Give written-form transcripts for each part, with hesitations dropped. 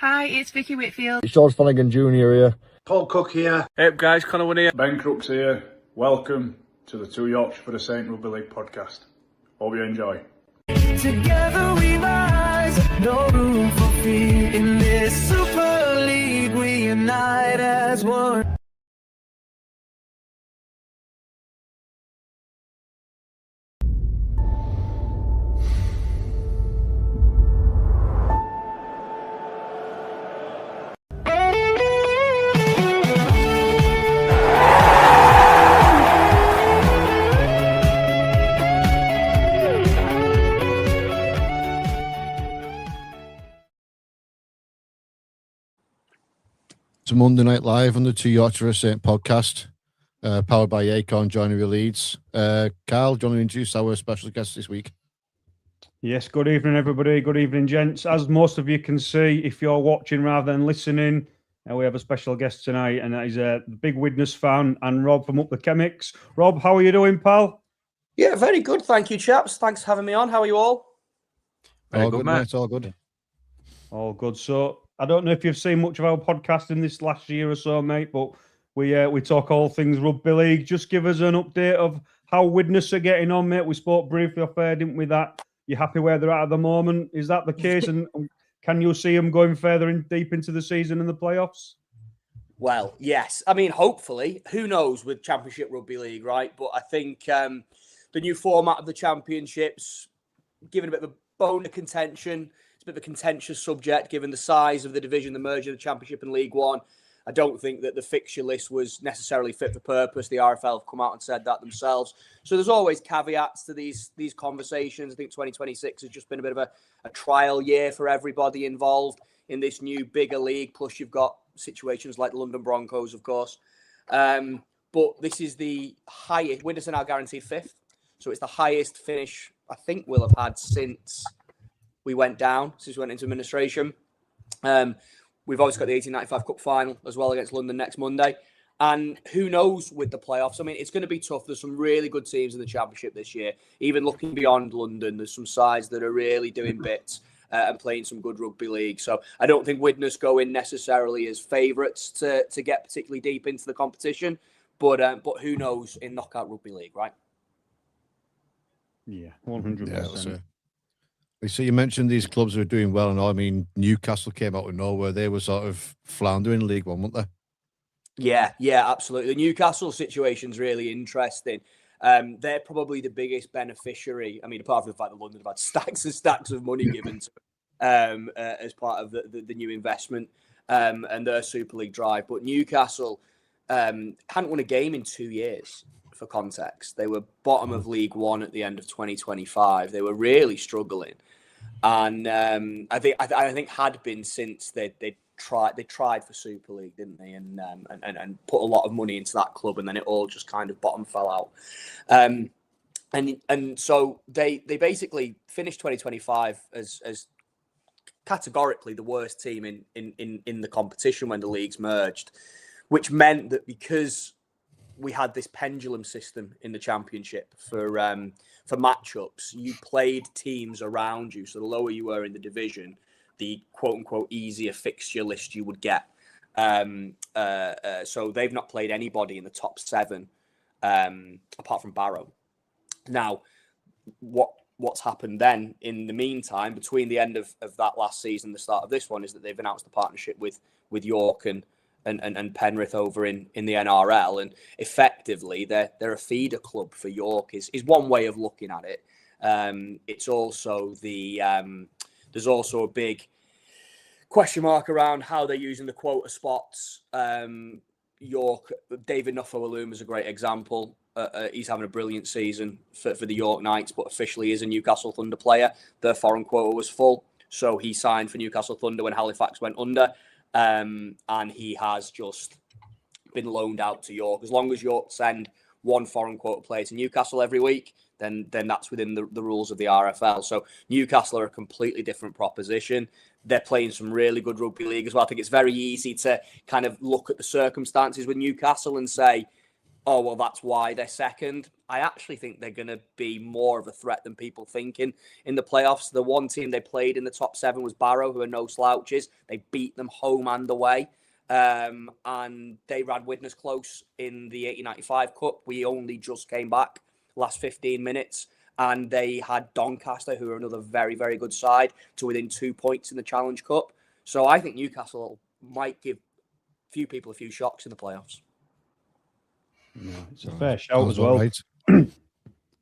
Hi, it's Vicky Whitfield. It's George Flanagan Jr. here. Paul Cook here. Hey up guys, Conor Winnie here. Ben Crooks here. Welcome to the Two Yorkshire for the Saint Rugby League podcast. Hope you enjoy. Together we rise, no room for fear. In this Super League we unite as one. It's Monday Night Live on the Two Yorkshire for the Saint podcast, powered by Acorn Joinery Leeds. Carl, do you want to introduce our special guest this week? Yes, good evening, everybody. Good evening, gents. As most of you can see, if you're watching rather than listening, we have a special guest tonight, and that is a big Widnes fan and Rob from Up the Chemics. Rob, how are you doing, pal? Yeah, very good. Thank you, chaps. Thanks for having me on. How are you all? Very good, mate. It's all good. All good. So, I don't know if you've seen much of our podcast in this last year or so, mate, but we talk all things rugby league. Just give us an update of how Widnes are getting on, mate. We spoke briefly off air, didn't we? That you're happy where they're at the moment. Is that the case? And can you see them going further deep into the season and the playoffs? Well, yes. I mean, hopefully. Who knows with Championship Rugby League, right? But I think the new format of the championships, giving a bit of a bone of contention. It's a bit of a contentious subject, given the size of the division, the merger of the Championship and League One. I don't think that the fixture list was necessarily fit for purpose. The RFL have come out and said that themselves. So there's always caveats to these conversations. I think 2026 has just been a bit of a trial year for everybody involved in this new bigger league. Plus, you've got situations like the London Broncos, of course. But this is the highest. Widnes are now guaranteed fifth. So it's the highest finish I think we'll have had since we went down, since we went into administration. We've obviously got the 1895 Cup final as well against London next Monday. And who knows with the playoffs? I mean, it's going to be tough. There's some really good teams in the Championship this year. Even looking beyond London, there's some sides that are really doing bits and playing some good rugby league. So I don't think Widnes go in necessarily as favourites to get particularly deep into the competition. But who knows in knockout rugby league, right? Yeah, 100%. So you mentioned these clubs are doing well and all. I mean, Newcastle came out of nowhere. They were sort of floundering in League One, weren't they? Yeah, absolutely. The Newcastle situation's really interesting. They're probably the biggest beneficiary. I mean, apart from the fact that London have had stacks and stacks of money given to as part of the new investment and their Super League drive. But Newcastle hadn't won a game in 2 years. For context, they were bottom of League One at the end of 2025. They were really struggling, and I think had been since they tried for Super League, didn't they? And put a lot of money into that club, and then it all just kind of bottom fell out. And so they basically finished 2025 as categorically the worst team in the competition when the leagues merged, which meant that because we had this pendulum system in the Championship for matchups. You played teams around you, so the lower you were in the division, the quote unquote easier fixture list you would get. So they've not played anybody in the top 7, apart from Barrow. Now, what's happened then in the meantime between the end of that last season and the start of this one is that they've announced a partnership with York and Penrith over in the NRL, and effectively they're a feeder club for York is one way of looking at it. It's also there's also a big question mark around how they're using the quota spots. York, David Nuffo-Alum is a great example. He's having a brilliant season for the York Knights, but officially is a Newcastle Thunder player. Their foreign quota was full, so he signed for Newcastle Thunder when Halifax went under. And he has just been loaned out to York. As long as York send one foreign quota player to Newcastle every week, then that's within the rules of the RFL. So Newcastle are a completely different proposition. They're playing some really good rugby league as well. I think it's very easy to kind of look at the circumstances with Newcastle and say, oh, well, that's why they're second. I actually think they're going to be more of a threat than people thinking in the playoffs. The one team they played in the top 7 was Barrow, who are no slouches. They beat them home and away. And they ran Widnes close in the 80-95 Cup. We only just came back last 15 minutes. And they had Doncaster, who are another very, very good side, to within 2 points in the Challenge Cup. So I think Newcastle might give few people a few shocks in the playoffs. Yeah, it's a fair shout as well. Right.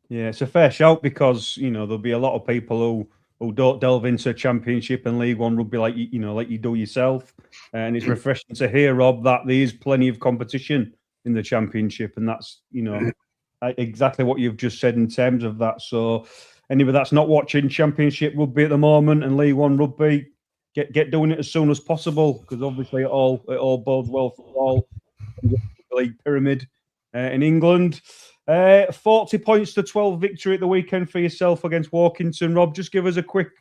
Yeah, it's a fair shout because, you know, there'll be a lot of people who don't delve into Championship and League One rugby like you do yourself. And it's refreshing to hear, Rob, that there is plenty of competition in the Championship, and that's, you know, exactly what you've just said in terms of that. So anybody that's not watching Championship rugby at the moment and League One rugby, get doing it as soon as possible, because obviously it all bodes well for all the league pyramid in England. 40 points to 12 victory at the weekend for yourself against Walkington. Rob, just give us a quick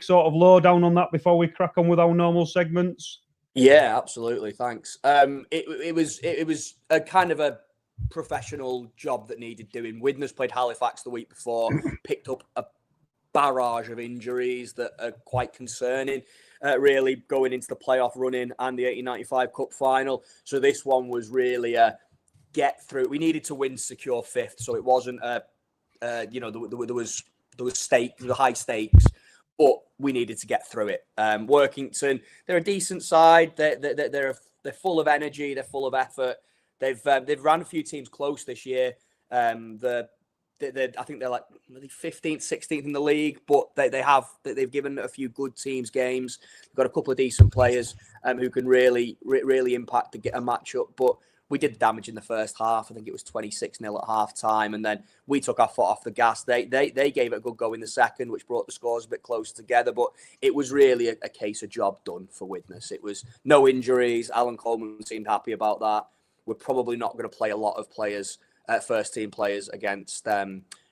sort of lowdown on that before we crack on with our normal segments. Yeah, absolutely. Thanks. It was a kind of a professional job that needed doing. Widnes played Halifax the week before, picked up a barrage of injuries that are quite concerning, really going into the playoff running and the 80-95 Cup final. So this one was really a get through. We needed to win, secure 5th. So it wasn't there was stakes, there were high stakes, but we needed to get through it. Workington, they're a decent side. They're full of energy. They're full of effort. They've ran a few teams close this year. I think they're like 15th, 16th in the league, but they've given a few good teams games. They've got a couple of decent players who can really impact to get a matchup. But we did damage in the first half. I think it was 26-0 at half time, and then we took our foot off the gas. They gave it a good go in the second, which brought the scores a bit closer together. But it was really a case of job done for Widnes. It was no injuries. Alan Coleman seemed happy about that. We're probably not going to play a lot of players, first team players, against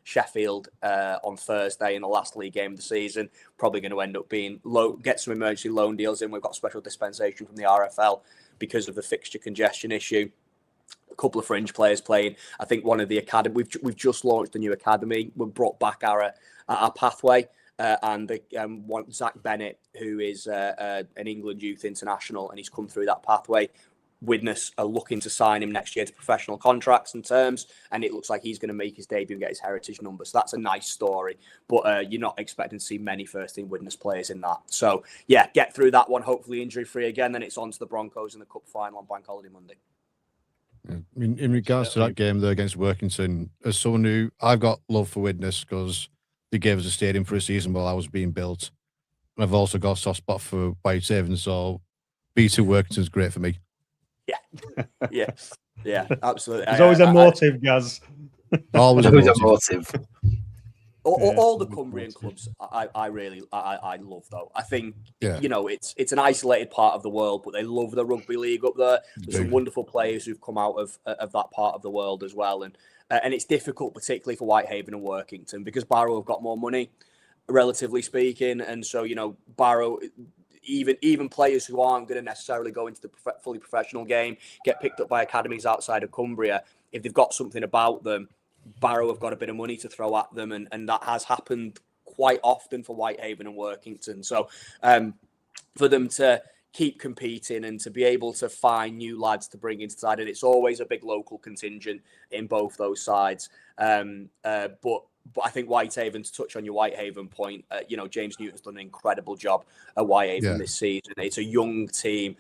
Sheffield on Thursday in the last league game of the season. Probably going to end up being get some emergency loan deals in. We've got special dispensation from the RFL because of the fixture congestion issue. A couple of fringe players playing. I think one of the academy. We've just launched a new academy. We brought back our pathway. And Zach Bennett, who is an England youth international, and he's come through that pathway. Widnes are looking to sign him next year to professional contracts and terms, and it looks like he's going to make his debut and get his heritage number. So that's a nice story, but you're not expecting to see many first-team Widnes players in that. So, yeah, get through that one, hopefully injury-free again, then it's on to the Broncos in the Cup final on Bank Holiday Monday. I mean, in regards to that game there against Workington, as someone who I've got love for Widnes because they gave us a stadium for a season while I was being built, and I've also got a soft spot for Whitehaven, so B2 Workington's great for me. Yeah, absolutely. There's always a motive, Gaz. Always a motive. All the Cumbrian clubs, I really love though. I think it's an isolated part of the world, but they love the rugby league up there. There's some wonderful players who've come out of that part of the world as well, and it's difficult, particularly for Whitehaven and Workington, because Barrow have got more money, relatively speaking, and so Barrow. Even players who aren't going to necessarily go into the fully professional game get picked up by academies outside of Cumbria. If they've got something about them, Barrow have got a bit of money to throw at them, and that has happened quite often for Whitehaven and Workington. So for them to keep competing and to be able to find new lads to bring into the side, and it's always a big local contingent in both those sides. But I think Whitehaven, to touch on your Whitehaven point, James Newton's done an incredible job at Whitehaven this season. It's a young team.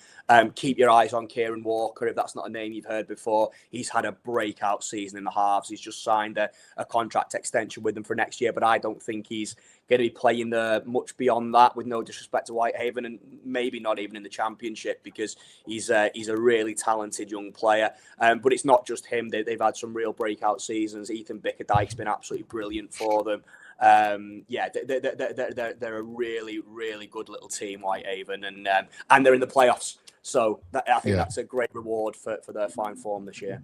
Keep your eyes on Kieran Walker, if that's not a name you've heard before. He's had a breakout season in the halves. He's just signed a contract extension with them for next year, but I don't think he's going to be playing much beyond that, with no disrespect to Whitehaven, and maybe not even in the Championship, because he's a really talented young player. But it's not just him. They've had some real breakout seasons. Ethan Bickerdike's been absolutely brilliant for them. They're a really, really good little team, Whitehaven, and they're in the playoffs. So I think that's a great reward for their fine form this year.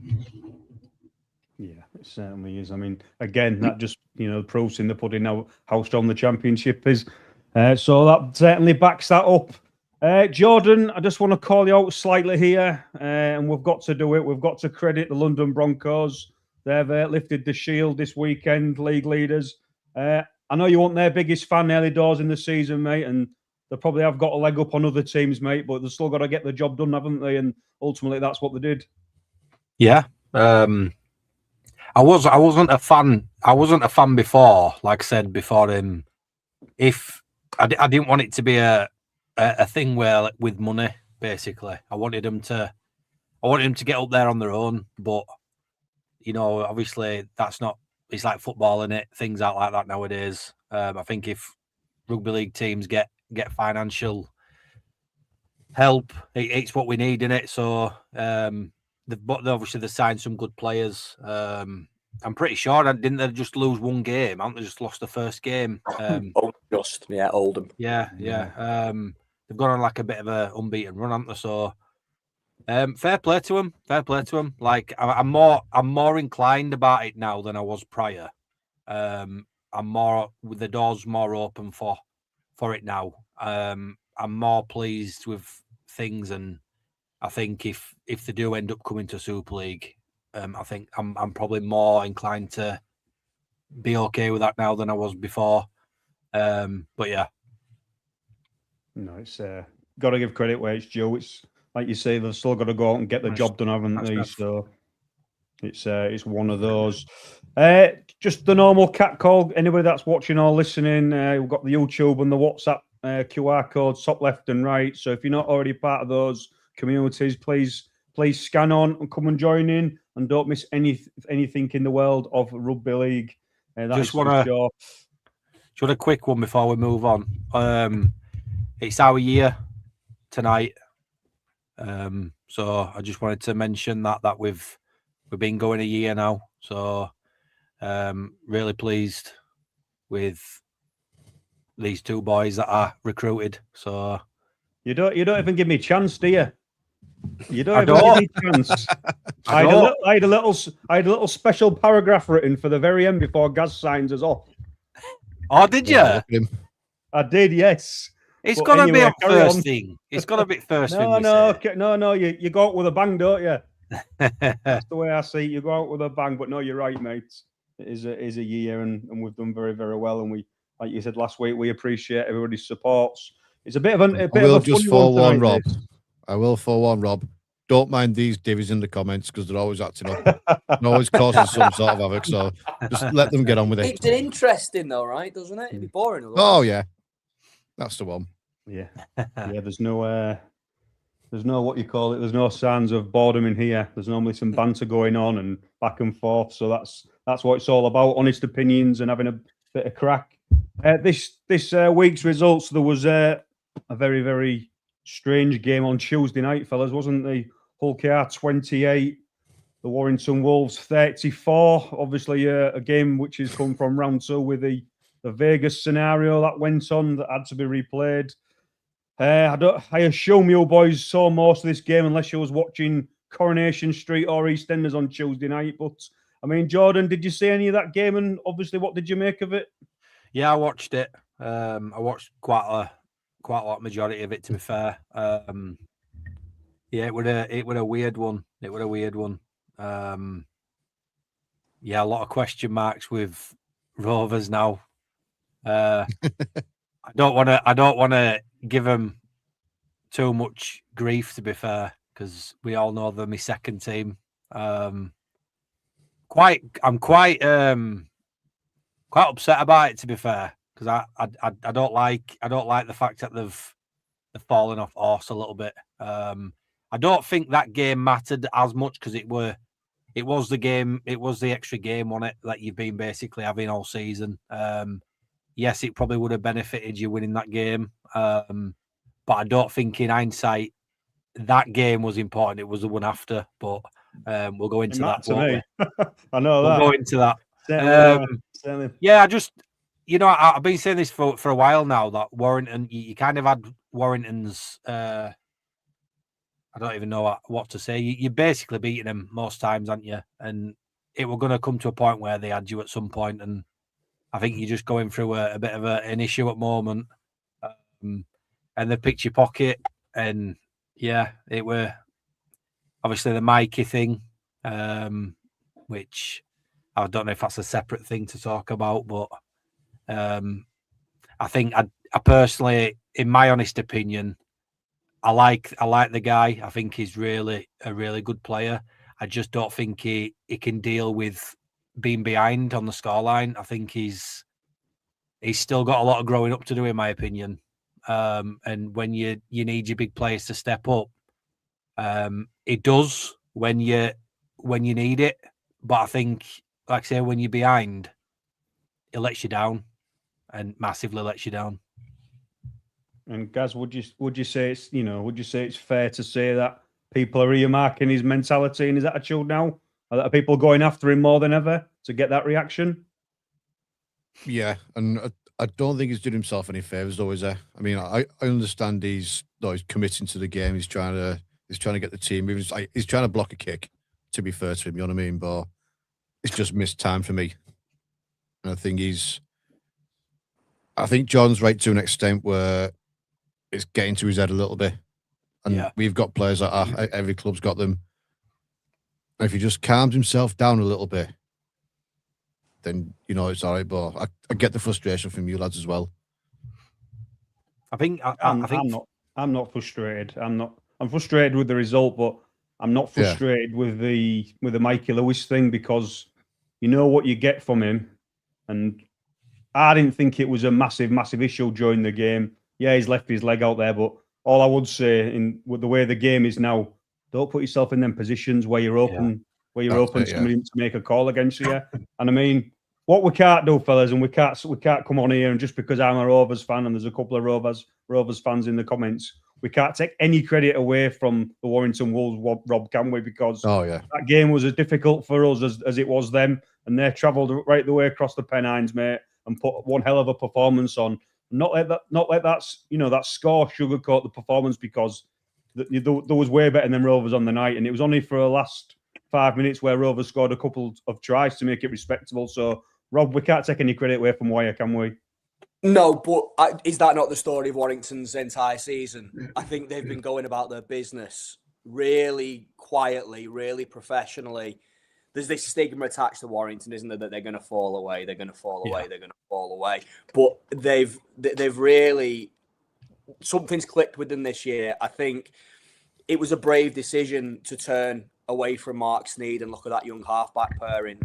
Yeah, it certainly is. I mean, again, that just, proves in the pudding how strong the Championship is. So that certainly backs that up. Jordan, I just want to call you out slightly here, and we've got to do it. We've got to credit the London Broncos. They've lifted the shield this weekend, league leaders. I know you weren't their biggest fan early doors in the season, mate, and they probably have got a leg up on other teams, mate, but they've still got to get the job done, haven't they? And ultimately, that's what they did. Yeah. I wasn't a fan. I wasn't a fan before, like I said before. If I didn't want it to be a thing where with money, basically, I wanted them to get up there on their own. But obviously, that's not. It's like football, innit? Things aren't like that nowadays. I think if rugby league teams get financial help, it's what we need, innit? So obviously they signed some good players. I'm pretty sure didn't they just lose one game? Haven't they just lost the first game? Oldham. Yeah. They've gone on like a bit of a unbeaten run, haven't they? So fair play to them. Like I'm more inclined about it now than I was prior. I'm more with the doors more open for it now. I'm more pleased with things, and I think if they do end up coming to Super League, I think I'm probably more inclined to be okay with that now than I was before. But yeah, no, it's got to give credit where it's due. It's like you say, they've still got to go out and get the job done, haven't they? So it's one of those. Just the normal cat call. Anybody that's watching or listening, we've got the YouTube and the WhatsApp QR codes top left and right. So if you're not already part of those communities, please scan on and come and join in, and don't miss anything in the world of rugby league. just want a quick one before we move on. It's our year tonight, so I just wanted to mention that we've been going a year now. So really pleased with these two boys that are recruited. So you don't even give me a chance, do you? You don't even give me a chance. I had a little special paragraph written for the very end before Gaz signs us off. Oh, did you? I did, yes. It's got to be a first thing. It's got to be first thing. No. You go out with a bang, don't you? That's the way I see it. You go out with a bang. But no, you're right, mate. It is a year, and we've done very, very well. And we, like you said last week, we appreciate everybody's supports. It's a bit of a Rob. I will forewarn Rob. Don't mind these divvies in the comments because they're always acting up. They're always causing some sort of havoc. So just let them get on with it. It's interesting though, right? Doesn't it? It'd be boring. Otherwise. Oh yeah, that's the one. Yeah. There's no what you call it. There's no signs of boredom in here. There's normally some banter going on and back and forth. So that's what it's all about. Honest opinions and having a bit of crack. This week's results. There was a very, very strange game on Tuesday night, fellas, wasn't the Hull KR 28, the Warrington Wolves 34. Obviously, a game which has come from round two with the Vegas scenario that went on that had to be replayed. I assume you boys saw most of this game unless you was watching Coronation Street or EastEnders on Tuesday night. But I mean, Jordan, did you see any of that game? And obviously, what did you make of it? Yeah, I watched it. I watched quite a lot majority of it, to be fair. Yeah, it was a weird one. It was a weird one. Yeah, a lot of question marks with Rovers now. I don't want to give them too much grief, to be fair, because we all know they're my second team. I'm quite upset about it, to be fair, because I don't like the fact that they've fallen off horse a little bit. I don't think that game mattered as much because it was the game, it was the extra game on it that you've been basically having all season. Yes, it probably would have benefited you winning that game, but I don't think in hindsight that game was important. It was the one after, but we'll go into that. I know that. We'll go into that. Yeah, I've been saying this for a while now that Warrington, you kind of had Warrington's. I don't even know what to say. You're basically beating them most times, aren't you? And it were going to come to a point where they had you at some point, and I think you're just going through a bit of an issue at the moment. and they picked your pocket. And yeah, it were obviously the Mikey thing, which I don't know if that's a separate thing to talk about, but I think I personally, in my honest opinion, I like the guy. I think he's really a really good player. I just don't think he can deal with being behind on the scoreline. I think he's still got a lot of growing up to do, in my opinion. And when you need your big players to step up, it does when you need it. But I think, like I say, when you're behind, it lets you down, and massively lets you down. And Gaz, would you say it's fair to say that people are earmarking his mentality and his attitude now? Are people going after him more than ever to get that reaction? Yeah, and I don't think he's doing himself any favors, though, is there? I mean, I understand he's committing to the game. He's trying to get the team moving. He's trying to block a kick. To be fair to him, you know what I mean? But it's just missed time for me. And I think John's right to an extent where it's getting to his head a little bit. And we've got players like every club's got them. And if he just calms himself down a little bit, then it's all right. But I get the frustration from you lads as well. I'm not frustrated. I'm frustrated with the result, but I'm not frustrated with the Mikey Lewis thing, because you know what you get from him. And I didn't think it was a massive issue during the game. Yeah, he's left his leg out there, but all I would say with the way the game is now, don't put yourself in them positions where you're open, somebody to make a call against you. And I mean, what we can't do, fellas, and we can't come on here and just because I'm a Rovers fan and there's a couple of Rovers fans in the comments, we can't take any credit away from the Warrington Wolves, Rob, can we? Because that game was as difficult for us as it was them, and they travelled right the way across the Pennines, mate, and put one hell of a performance on. Not let that score sugarcoat the performance, because there was way better than Rovers on the night, and it was only for the last 5 minutes where Rovers scored a couple of tries to make it respectable. So, Rob, we can't take any credit away from Wire, can we? No, but is that not the story of Warrington's entire season? I think they've been going about their business really quietly, really professionally. There's this stigma attached to Warrington, isn't there, that they're going to fall away, they're going to fall away, they're going to fall away. But they've really, something's clicked with them this year. I think it was a brave decision to turn away from Mark Sneed and look at that young halfback pairing.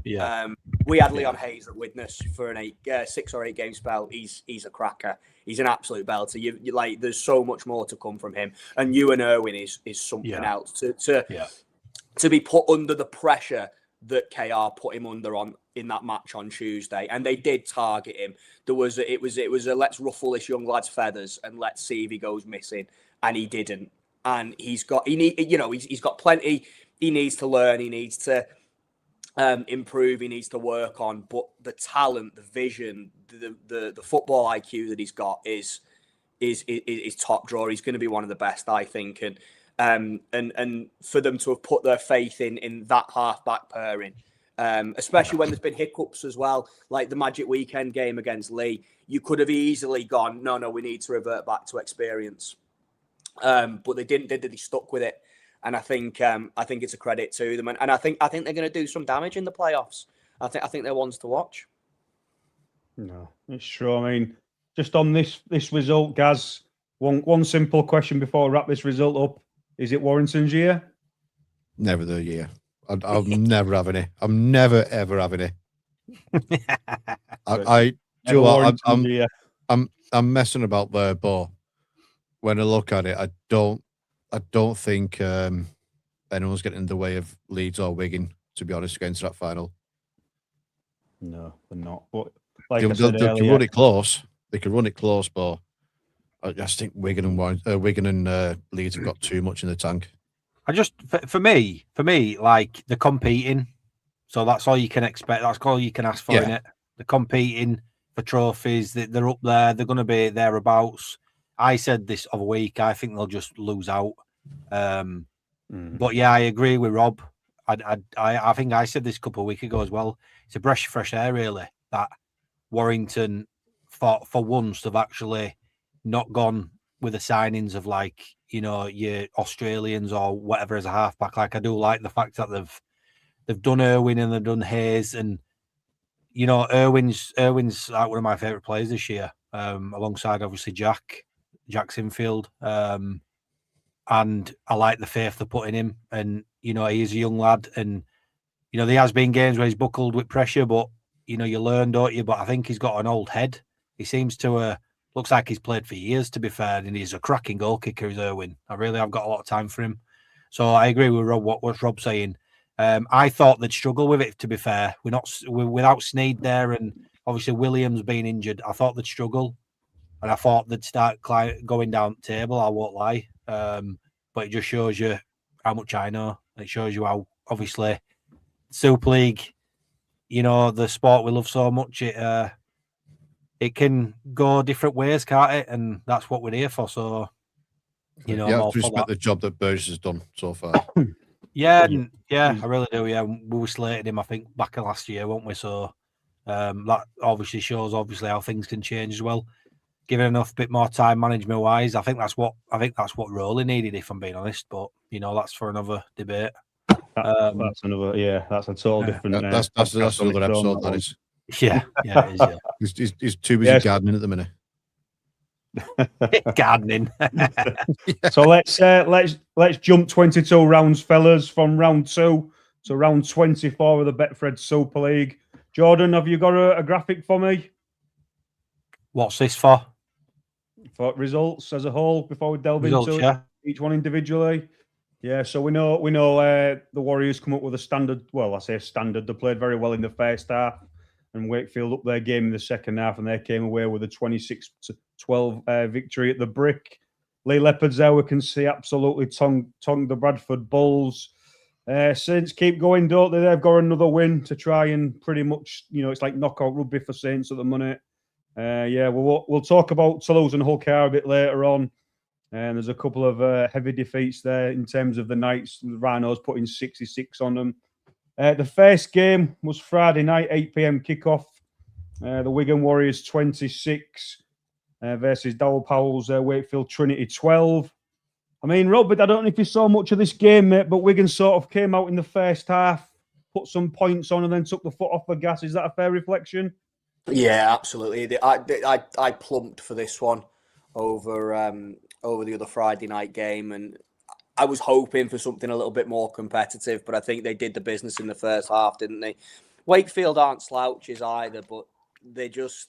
We had Leon Hayes at witness for an 6 or 8 game spell. He's a cracker. He's an absolute belter. You like, there's so much more to come from him. And Ewan Irwin is something else. To be put under the pressure that KR put him under in that match on Tuesday, and they did target him. It was a let's ruffle this young lad's feathers and let's see if he goes missing, and he didn't. And he's got plenty. He needs to learn. He needs to improve. He needs to work on. But the talent, the vision, the football IQ that he's got is top drawer. He's going to be one of the best, I think. And for them to have put their faith in that half-back pairing, especially when there's been hiccups as well, like the Magic Weekend game against Leigh, you could have easily gone, no, we need to revert back to experience. But they didn't. They stuck with it. And I think it's a credit to them, and I think they're going to do some damage in the playoffs. I think they're ones to watch. No, it's true. I mean, just on this result, Gaz, one simple question before I wrap this result up: is it Warrington's year? Never the year. I'll never have any. I'm never ever having it. I'm messing about there, but when I look at it, I don't think anyone's getting in the way of Leeds or Wigan, to be honest, against that final. No, they're not. But like they can run it close. They can run it close, but I just think Wigan and Leeds have got too much in the tank. For me, like, they're competing, so that's all you can expect. That's all you can ask for in it. They're competing for trophies. They're up there. They're going to be thereabouts. I said this other week. I think they'll just lose out. But yeah, I agree with Rob. I think I said this a couple of weeks ago as well. It's a breath of fresh air, really, that Warrington for once have actually not gone with the signings of like, you know, your Australians or whatever as a halfback. Like I do like the fact that they've done Irwin and they've done Hayes, and you know, Irwin's like one of my favourite players this year, alongside obviously Jack Sinfield. And I like the faith they put in him. And, you know, he's a young lad, and, you know, there has been games where he's buckled with pressure, but, you know, you learn, don't you? But I think he's got an old head. He seems to, looks like he's played for years, to be fair, and he's a cracking goal kicker, is Irwin. I really have got a lot of time for him. So I agree with Rob, what's Rob saying. I thought they'd struggle with it, to be fair. We're without Sneed there, and obviously Williams being injured. I thought they'd struggle, and I thought they'd start going down the table. I won't lie. But it just shows you how much I know. It shows you how, obviously, Super League, you know, the sport we love so much, it can go different ways, can't it? And that's what we're here for. So, you know, yeah, I respect the job that Burgess has done so far. Yeah, I really do. Yeah, we were slated him, I think, back last year, weren't we? So that obviously shows how things can change as well. Given enough bit more time management wise, I think that's what Rowley needed, if I'm being honest. But you know, that's for another debate. That's another, that's a total different. That's another episode. That is. Yeah, it is. Yeah. He's too busy gardening at the minute. Gardening. So let's jump 22 rounds, fellas, from round 2 to round 24 of the Betfred Super League. Jordan, have you got a graphic for me? What's this for? For results as a whole before we delve into each one individually. Yeah, so we know the Warriors come up with a standard. Well, I say standard. They played very well in the first half, and Wakefield up their game in the second half, and they came away with a 26-12 victory at the Brick. Leigh Leopards there, we can see absolutely tongue the Bradford Bulls. Saints keep going, don't they? They've got another win to try and pretty much, you know, it's like knockout rugby for Saints at the minute. We'll talk about Toulouse and Hull KR a bit later on. And there's a couple of heavy defeats there in terms of the Knights. The Rhinos putting 66 on them. The first game was Friday night, 8 p.m. kickoff. The Wigan Warriors 26 versus Dowell Powell's Wakefield Trinity 12. I mean, Robert, I don't know if you saw much of this game, mate, but Wigan sort of came out in the first half, put some points on, and then took the foot off the gas. Is that a fair reflection? Yeah, absolutely. I plumped for this one over the other Friday night game, and I was hoping for something a little bit more competitive, but I think they did the business in the first half, didn't they? Wakefield aren't slouches either, but they just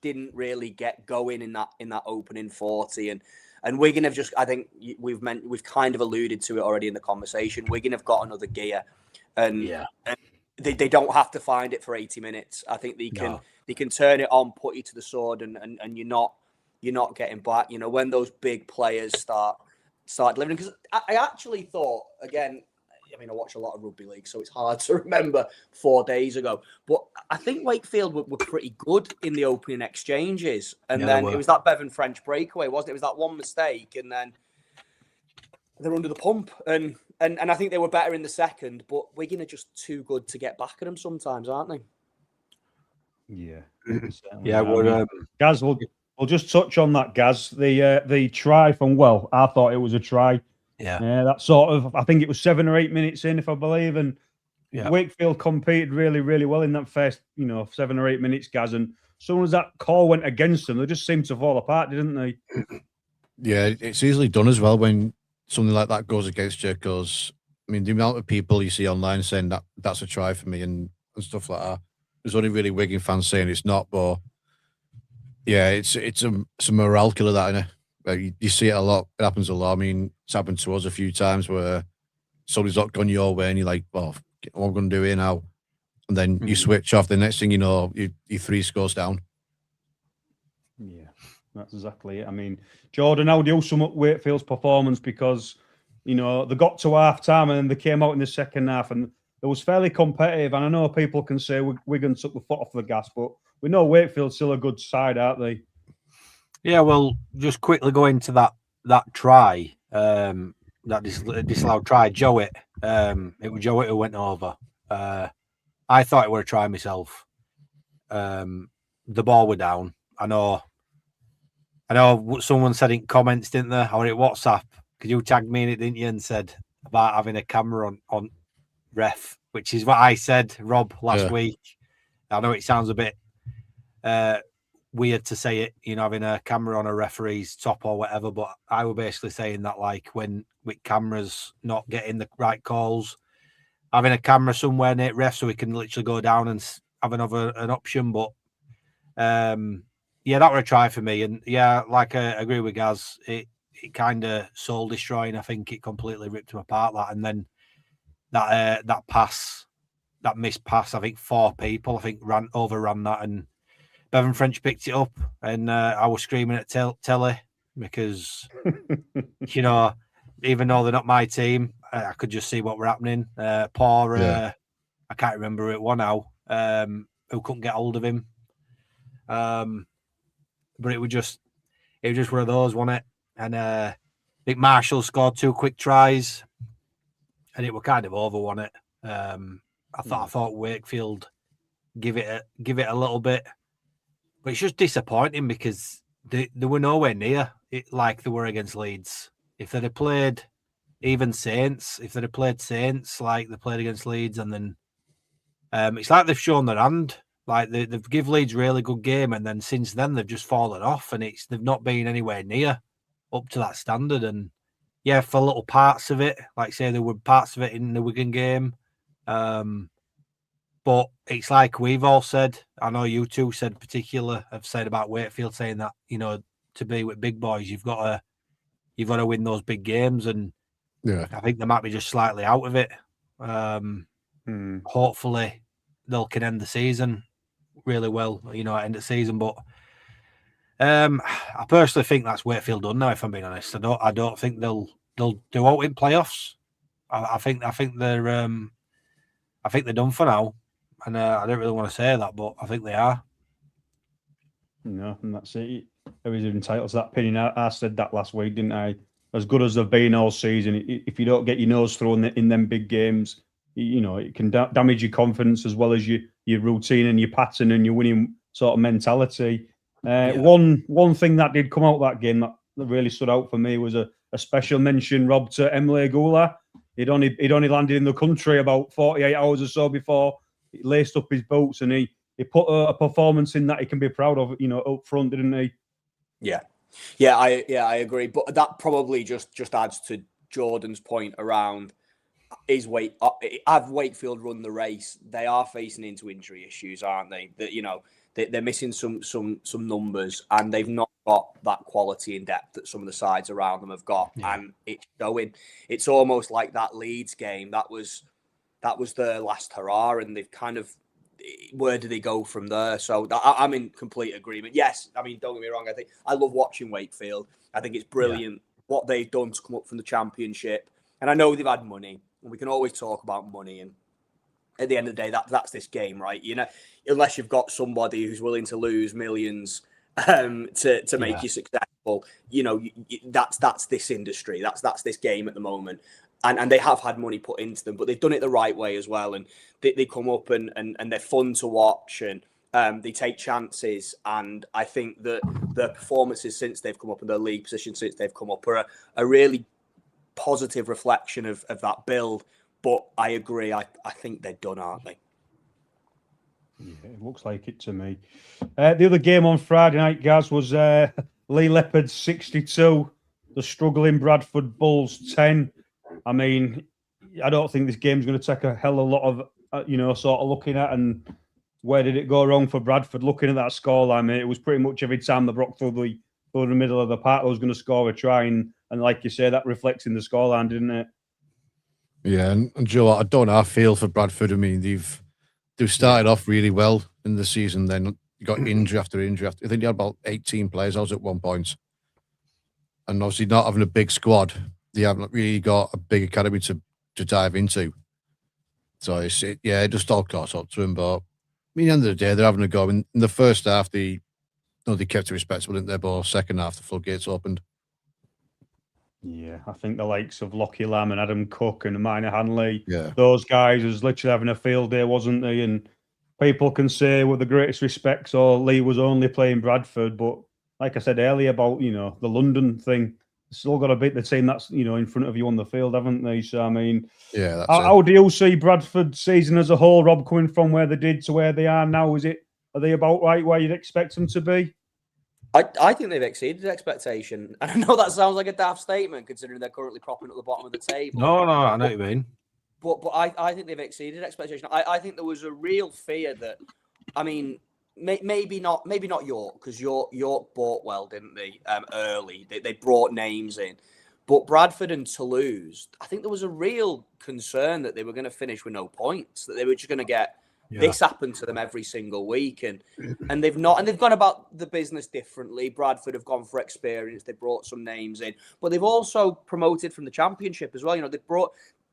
didn't really get going in that opening 40, and Wigan have just, I think we've kind of alluded to it already in the conversation. Wigan have got another gear, and they don't have to find it for 80 minutes. I think they can turn it on, put you to the sword, and you're not getting back. You know, when those big players start delivering. Because I actually thought, again, I mean, I watch a lot of rugby league, so it's hard to remember 4 days ago. But I think Wakefield were pretty good in the opening exchanges. And then it was that Bevan French breakaway, wasn't it? It was that one mistake, and then they're under the pump. And I think they were better in the second, but Wigan are just too good to get back at them sometimes, aren't they? Yeah. Gaz, we'll just touch on that, Gaz. The try from, well, I thought it was a try. Yeah, that sort of, I think it was 7 or 8 minutes in, if I believe, and Wakefield competed really, really well in that first, 7 or 8 minutes, Gaz, and as soon as that call went against them, they just seemed to fall apart, didn't they? Yeah, it's easily done as well when something like that goes against you, because, I mean, the amount of people you see online saying that's a try for me and stuff like that, there's only really Wigan fans saying it's not, but yeah, it's a morale killer, that, innit? You see it a lot. It happens a lot. I mean, it's happened to us a few times where somebody's not gone your way and you're like, well, what am I going to do here now? And then you switch off. The next thing you know, you're 3 scores down. Yeah, that's exactly it. I mean, Jordan, how do you sum up Wakefield's performance? Because, they got to half-time and then they came out in the second half and it was fairly competitive. And I know people can say Wigan took the foot off the gas, but we know Wakefield's still a good side, aren't they? Yeah, well, just quickly go into that try, that disallowed try. Jowett, it was Jowett who went over. I thought it were a try myself. The ball were down. I know I know someone said in comments, didn't they, or in WhatsApp, because you tagged me in it, didn't you, and said about having a camera on ref, which is what I said, Rob, last week. I know it sounds a bit weird to say it, having a camera on a referee's top or whatever, but I was basically saying that, like, when with cameras not getting the right calls, having a camera somewhere near ref so we can literally go down and have an option. But that were a try for me, and like I agree with Gaz, it kind of soul destroying. I think it completely ripped him apart. That, and then that pass, that missed pass, I think 4 people overran that, and Bevan French picked it up, and I was screaming at telly because even though they're not my team, I could just see what were happening. I can't remember who it was now, who couldn't get hold of him. But it was just one of those, wasn't it? And I think Marshall scored 2 quick tries, and it was kind of over, wasn't it? I thought Wakefield give it a little bit, but it's just disappointing because they were nowhere near it like they were against Leeds. If they'd have played even Saints, like they played against Leeds, and then it's like they've shown their hand. Like they've give Leeds really good game, and then since then they've just fallen off, and they've not been anywhere near up to that standard. And for little parts of it, like say there were parts of it in the Wigan game, but it's like we've all said. I know you two have said about Wakefield, saying that to be with big boys, you've got to win those big games, and I think they might be just slightly out of it. Hopefully they can end the season really well, at end of season. But I personally think that's Wakefield done now. If I'm being honest, I don't think they'll do out in playoffs. I think they're done for now, and I don't really want to say that, but I think they are. No, and that's it. I was entitled to that opinion. I said that last week, didn't I? As good as they've been all season, if you don't get your nose thrown in them big games, it can damage your confidence as well as your routine and your pattern and your winning sort of mentality. One thing that did come out that game that really stood out for me was a special mention, Rob, to Emile Goula. He'd only landed in the country about 48 hours or so before he laced up his boots, and he put a performance in that he can be proud of, up front, didn't he? Yeah, I agree. But that probably just adds to Jordan's point around have Wakefield run the race? They are facing into injury issues, aren't they? That they're missing some numbers, and they've not got that quality and depth that some of the sides around them have got, and it's showing. It's almost like that Leeds game. That was their last hurrah, and they've kind of. Where do they go from there? So I'm in complete agreement. Yes, I mean, don't get me wrong. I think I love watching Wakefield. I think it's brilliant what they've done to come up from the Championship. And I know they've had money, and we can always talk about money. And at the end of the day, that's this game, right? Unless you've got somebody who's willing to lose millions to make you successful, that's this industry. That's this game at the moment. And they have had money put into them, but they've done it the right way as well. And they come up and they're fun to watch, and they take chances. And I think that their performances since they've come up and their league position since they've come up are a really positive reflection of that build. But I agree. I think they're done, aren't they? Yeah, it looks like it to me. The other game on Friday night, guys, was Leigh Leopards 62, the struggling Bradford Bulls 10. I mean, I don't think this game's going to take a hell of a lot of, sort of looking at, and where did it go wrong for Bradford? Looking at that scoreline, mate, it was pretty much every time they broke through the middle of the park, they was going to score a try, and like you say, that reflects in the scoreline, didn't it? Yeah, and Joe, I don't know, I feel for Bradford. I mean, they've started off really well in the season, then you got injury after injury. I think you had about 18 players out at one point, and obviously not having a big squad, they haven't really got a big academy to dive into. So it just all caught up to him. But I mean, at the end of the day, they're having a go. In the first half, they kept it respectable, didn't they? But second half, the floodgates opened. Yeah, I think the likes of Lockie Lamb and Adam Cook and Minor Hanley, those guys was literally having a field day, wasn't they? And people can say with the greatest respect, Leigh was only playing Bradford, but like I said earlier about, the London thing, still got to beat the team that's, in front of you on the field, haven't they? So, I mean, Yeah, that's how do you see Bradford's season as a whole, Rob, coming from where they did to where they are now? Are they about right where you'd expect them to be? I think they've exceeded expectation. And I know that sounds like a daft statement, considering they're currently cropping at the bottom of the table. No, I know what you mean. But I think they've exceeded expectation. I think there was a real fear that, I mean, maybe not York, because York bought well, didn't they? Early, they brought names in, but Bradford and Toulouse, I think there was a real concern that they were going to finish with no points, that they were just going to get this happen to them every single week, and they've not, and they've gone about the business differently. Bradford have gone for experience. They brought some names in, but they've also promoted from the Championship as well. They brought.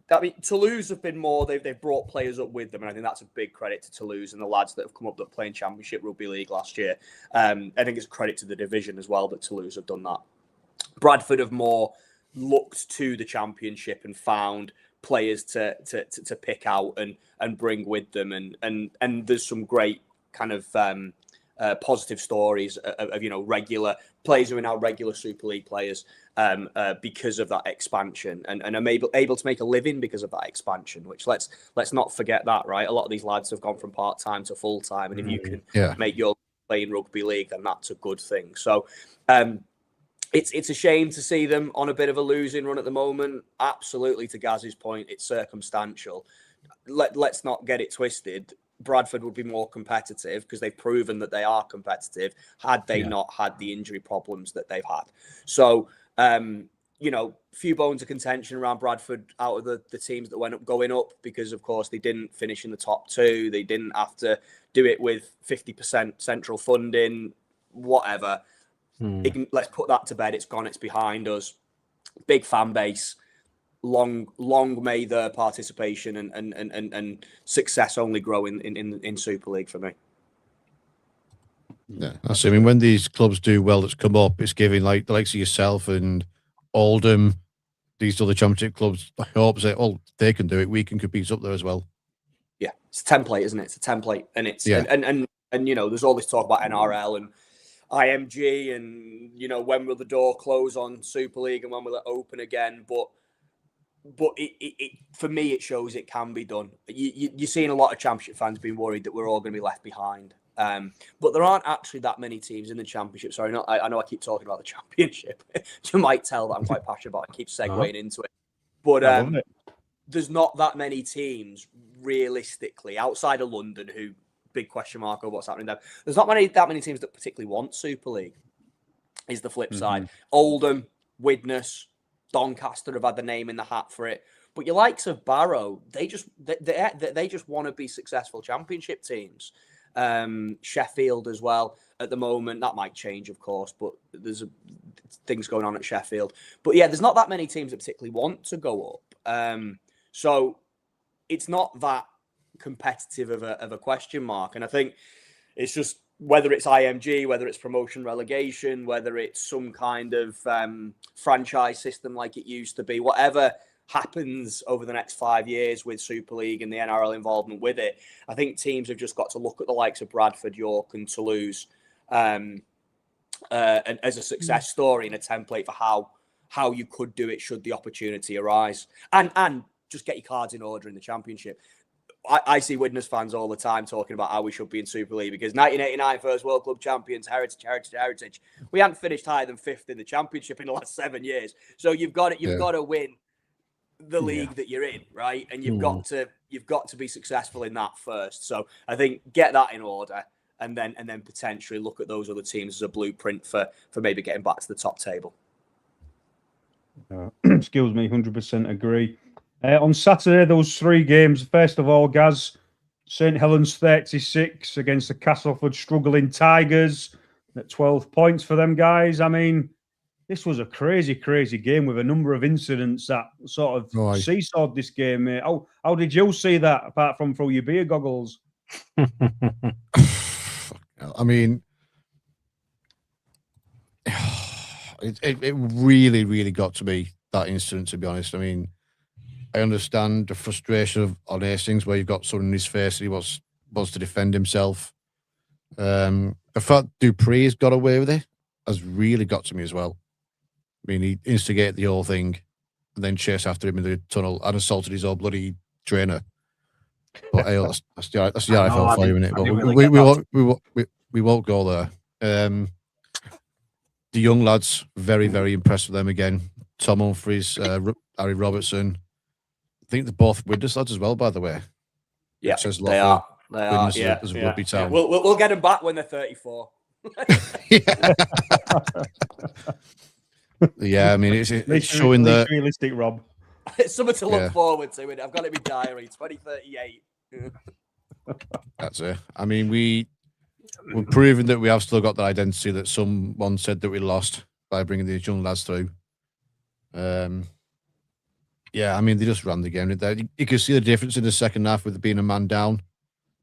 I mean, Toulouse have been more. They've brought players up with them, and I think that's a big credit to Toulouse and the lads that have come up that playing Championship Rugby League last year. I think it's a credit to the division as well that Toulouse have done that. Bradford have more looked to the Championship and found players to pick out and bring with them, and there's some great kind of positive stories of regular players who are now regular Super League players because of that expansion and are able to make a living because of that expansion, which let's not forget that, right? A lot of these lads have gone from part-time to full-time, and if you can make your playing rugby league, then that's a good thing. So it's a shame to see them on a bit of a losing run at the moment. Absolutely, to Gaz's point, it's circumstantial. Let's not get it twisted. Bradford would be more competitive because they've proven that they are competitive had they not had the injury problems that they've had. So, few bones of contention around Bradford out of the teams that went up going up because, of course, they didn't finish in the top two. They didn't have to do it with 50% central funding, whatever. Let's put that to bed. It's gone. It's behind us. Big fan base. Long may their participation and success only grow in Super League for me. Yeah, that's it. I mean, when these clubs do well, that's come up, it's giving like the likes of yourself and Oldham, these other Championship clubs, hopes that they can do it. We can compete up there as well. Yeah, it's a template, isn't it? It's a template, and it's and there's all this talk about NRL and IMG, and when will the door close on Super League and when will it open again? But it for me, it shows it can be done. You're seeing a lot of Championship fans being worried that we're all going to be left behind. But there aren't actually that many teams in the Championship. Sorry, I know I keep talking about the Championship. You might tell that I'm quite passionate about it. I keep segueing into it. But there's not that many teams, realistically, outside of London, who, big question mark over what's happening there. There's not that many teams that particularly want Super League, is the flip side. Oldham, Widnes, Doncaster have had the name in the hat for it. But your likes of Barrow, they just want to be successful Championship teams. Sheffield as well at the moment. That might change, of course, but there's things going on at Sheffield. But yeah, there's not that many teams that particularly want to go up. So it's not that competitive of a question mark. And I think it's just whether it's IMG, whether it's promotion relegation, whether it's some kind of franchise system like it used to be, whatever happens over the next 5 years with Super League and the NRL involvement with it, I think teams have just got to look at the likes of Bradford, York and Toulouse and as a success story and a template for how you could do it should the opportunity arise. And just get your cards in order in the Championship. I see Widnes fans all the time talking about how we should be in Super League because 1989 first World Club champions, heritage. We haven't finished higher than fifth in the Championship in the last 7 years. So you've got to win the league that you're in, right? And you've got to be successful in that first. So I think get that in order and then potentially look at those other teams as a blueprint for maybe getting back to the top table. Excuse me, 100% agree. On Saturday, there was 3 games. First of all, Gaz, St Helens 36 against the Castleford struggling Tigers at 12 points for them guys. I mean, this was a crazy, crazy game with a number of incidents that sort of seesawed this game, mate. How did you see that, apart from through your beer goggles? I mean, it really, really got to me, that incident, to be honest. I mean, I understand the frustration on Hastings where you've got someone in his face and he wants to defend himself. The fact Dupree's got away with it, has really got to me as well. I mean, he instigated the whole thing and then chased after him in the tunnel and assaulted his old bloody trainer. But hey, that's the IFL for you, innit? But we won't go there. The young lads, very, very impressed with them again. Tom Humphries, Harry Robertson. I think they're both Widnes lads as well, by the way. Yeah, they are. They are. Yeah, as a rugby town. We'll get them back when they're 34. Yeah, I mean, it's showing that realistic, Rob. It's something to look forward to. I've got it in my diary. 2038. That's it. I mean, we're proving that we have still got the identity that someone said that we lost by bringing these young lads through. Yeah, I mean, they just ran the game. You can see the difference in the second half with being a man down.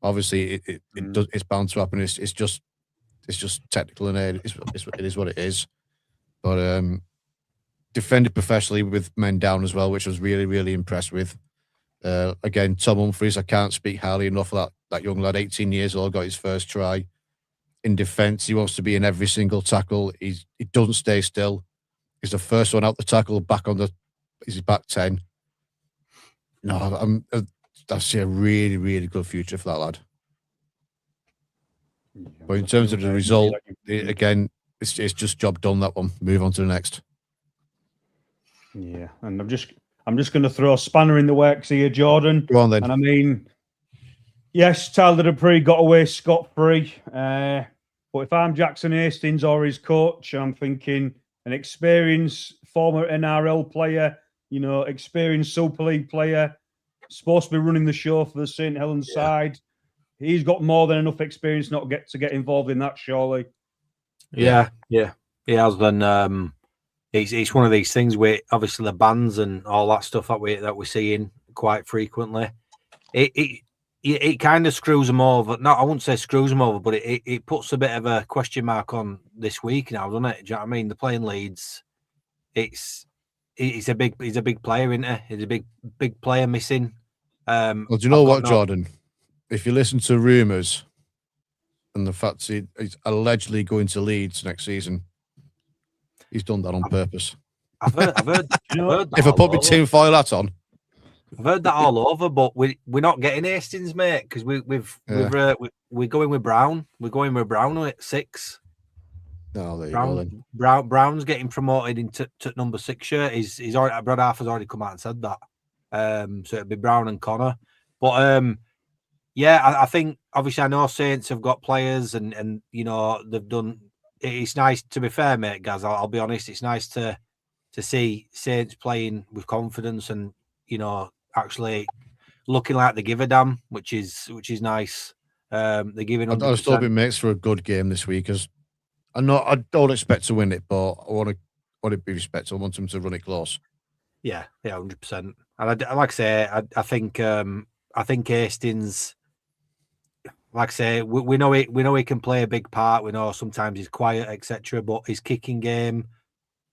Obviously, it's bound to happen. It's just technical and it is what it is. But defended professionally with men down as well, which I was really, really impressed with. Again, Tom Humphries, I can't speak highly enough of that young lad, 18 years old, got his first try. In defence, he wants to be in every single tackle. He doesn't stay still. He's the first one out the tackle, back on his back 10. No, I see a really, really good future for that lad. But in terms of the result, again, it's just job done, that one. Move on to the next. Yeah, and I'm just going to throw a spanner in the works here, Jordan. Go on then. And I mean, yes, Tyler Dupree got away scot-free. But if I'm Jackson Hastings or his coach, I'm thinking an experienced former NRL player, experienced Super League player, supposed to be running the show for the St. Helens side. He's got more than enough experience not to get involved in that, surely. Yeah. He has been. It's one of these things where obviously the bans and all that stuff that we're seeing quite frequently. It kind of screws them over. No, I wouldn't say screws them over, but it puts a bit of a question mark on this week now, doesn't it? Do you know what I mean? They're playing Leeds. He's a big player, isn't he? He's a big player missing. Well, do you know what, Jordan? If you listen to rumours and the fact he's allegedly going to Leeds next season, he's done that on purpose. I've heard if I put my tinfoil hat on, I've heard that all over, but we're not getting Hastings, mate, because we're going with Brown. We're going with Brown at 6. Oh, there you go then. Brown's getting promoted into number 6 shirt. He's already, Brad Arthur's already come out and said that. So it'd be Brown and Connor. But yeah, I think obviously I know Saints have got players and they've done. It's nice, to be fair, mate, Gaz. I'll be honest. It's nice to see Saints playing with confidence and actually looking like they give a damn, which is nice. They're giving. I still think it makes for a good game this week, as I don't expect to win it, but I want to be respectful. I want them to run it close. Yeah, 100%. And I like I say, I think Hastings. Like I say, we know he can play a big part. We know sometimes he's quiet, etc. But his kicking game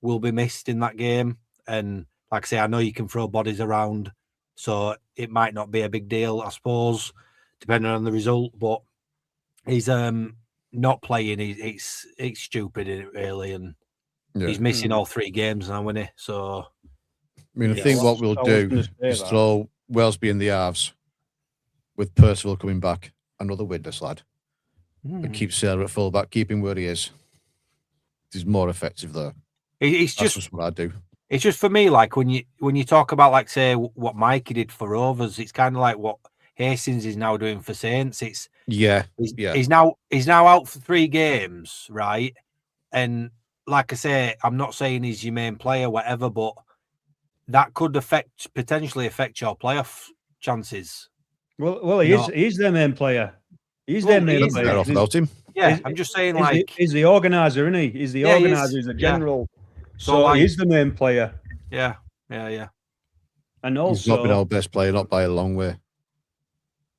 will be missed in that game. And like I say, I know you can throw bodies around, so it might not be a big deal, I suppose, depending on the result. But he's not playing. It's stupid, really, and he's missing all 3 games now, isn't he? So, I mean, I think what we'll do is throw Wellesby in the halves with Percival coming back. Another Widnes lad. And keep Sailor at fullback, keep him where he is. He's more effective there. That's just what I do. It's just for me, like when you talk about, like, say, what Mikey did for Rovers, it's kind of like what Hastings is now doing for Saints. He's now out for 3 games, right? And like I say, I'm not saying he's your main player, whatever, but that could potentially affect your playoff chances. Well, he's their main player. He's their main player. Off about him. Yeah, I'm just saying, he's the organizer, isn't he? He's the organizer. He's the general. So he's the main player. Yeah. And also, he's not been our best player, not by a long way.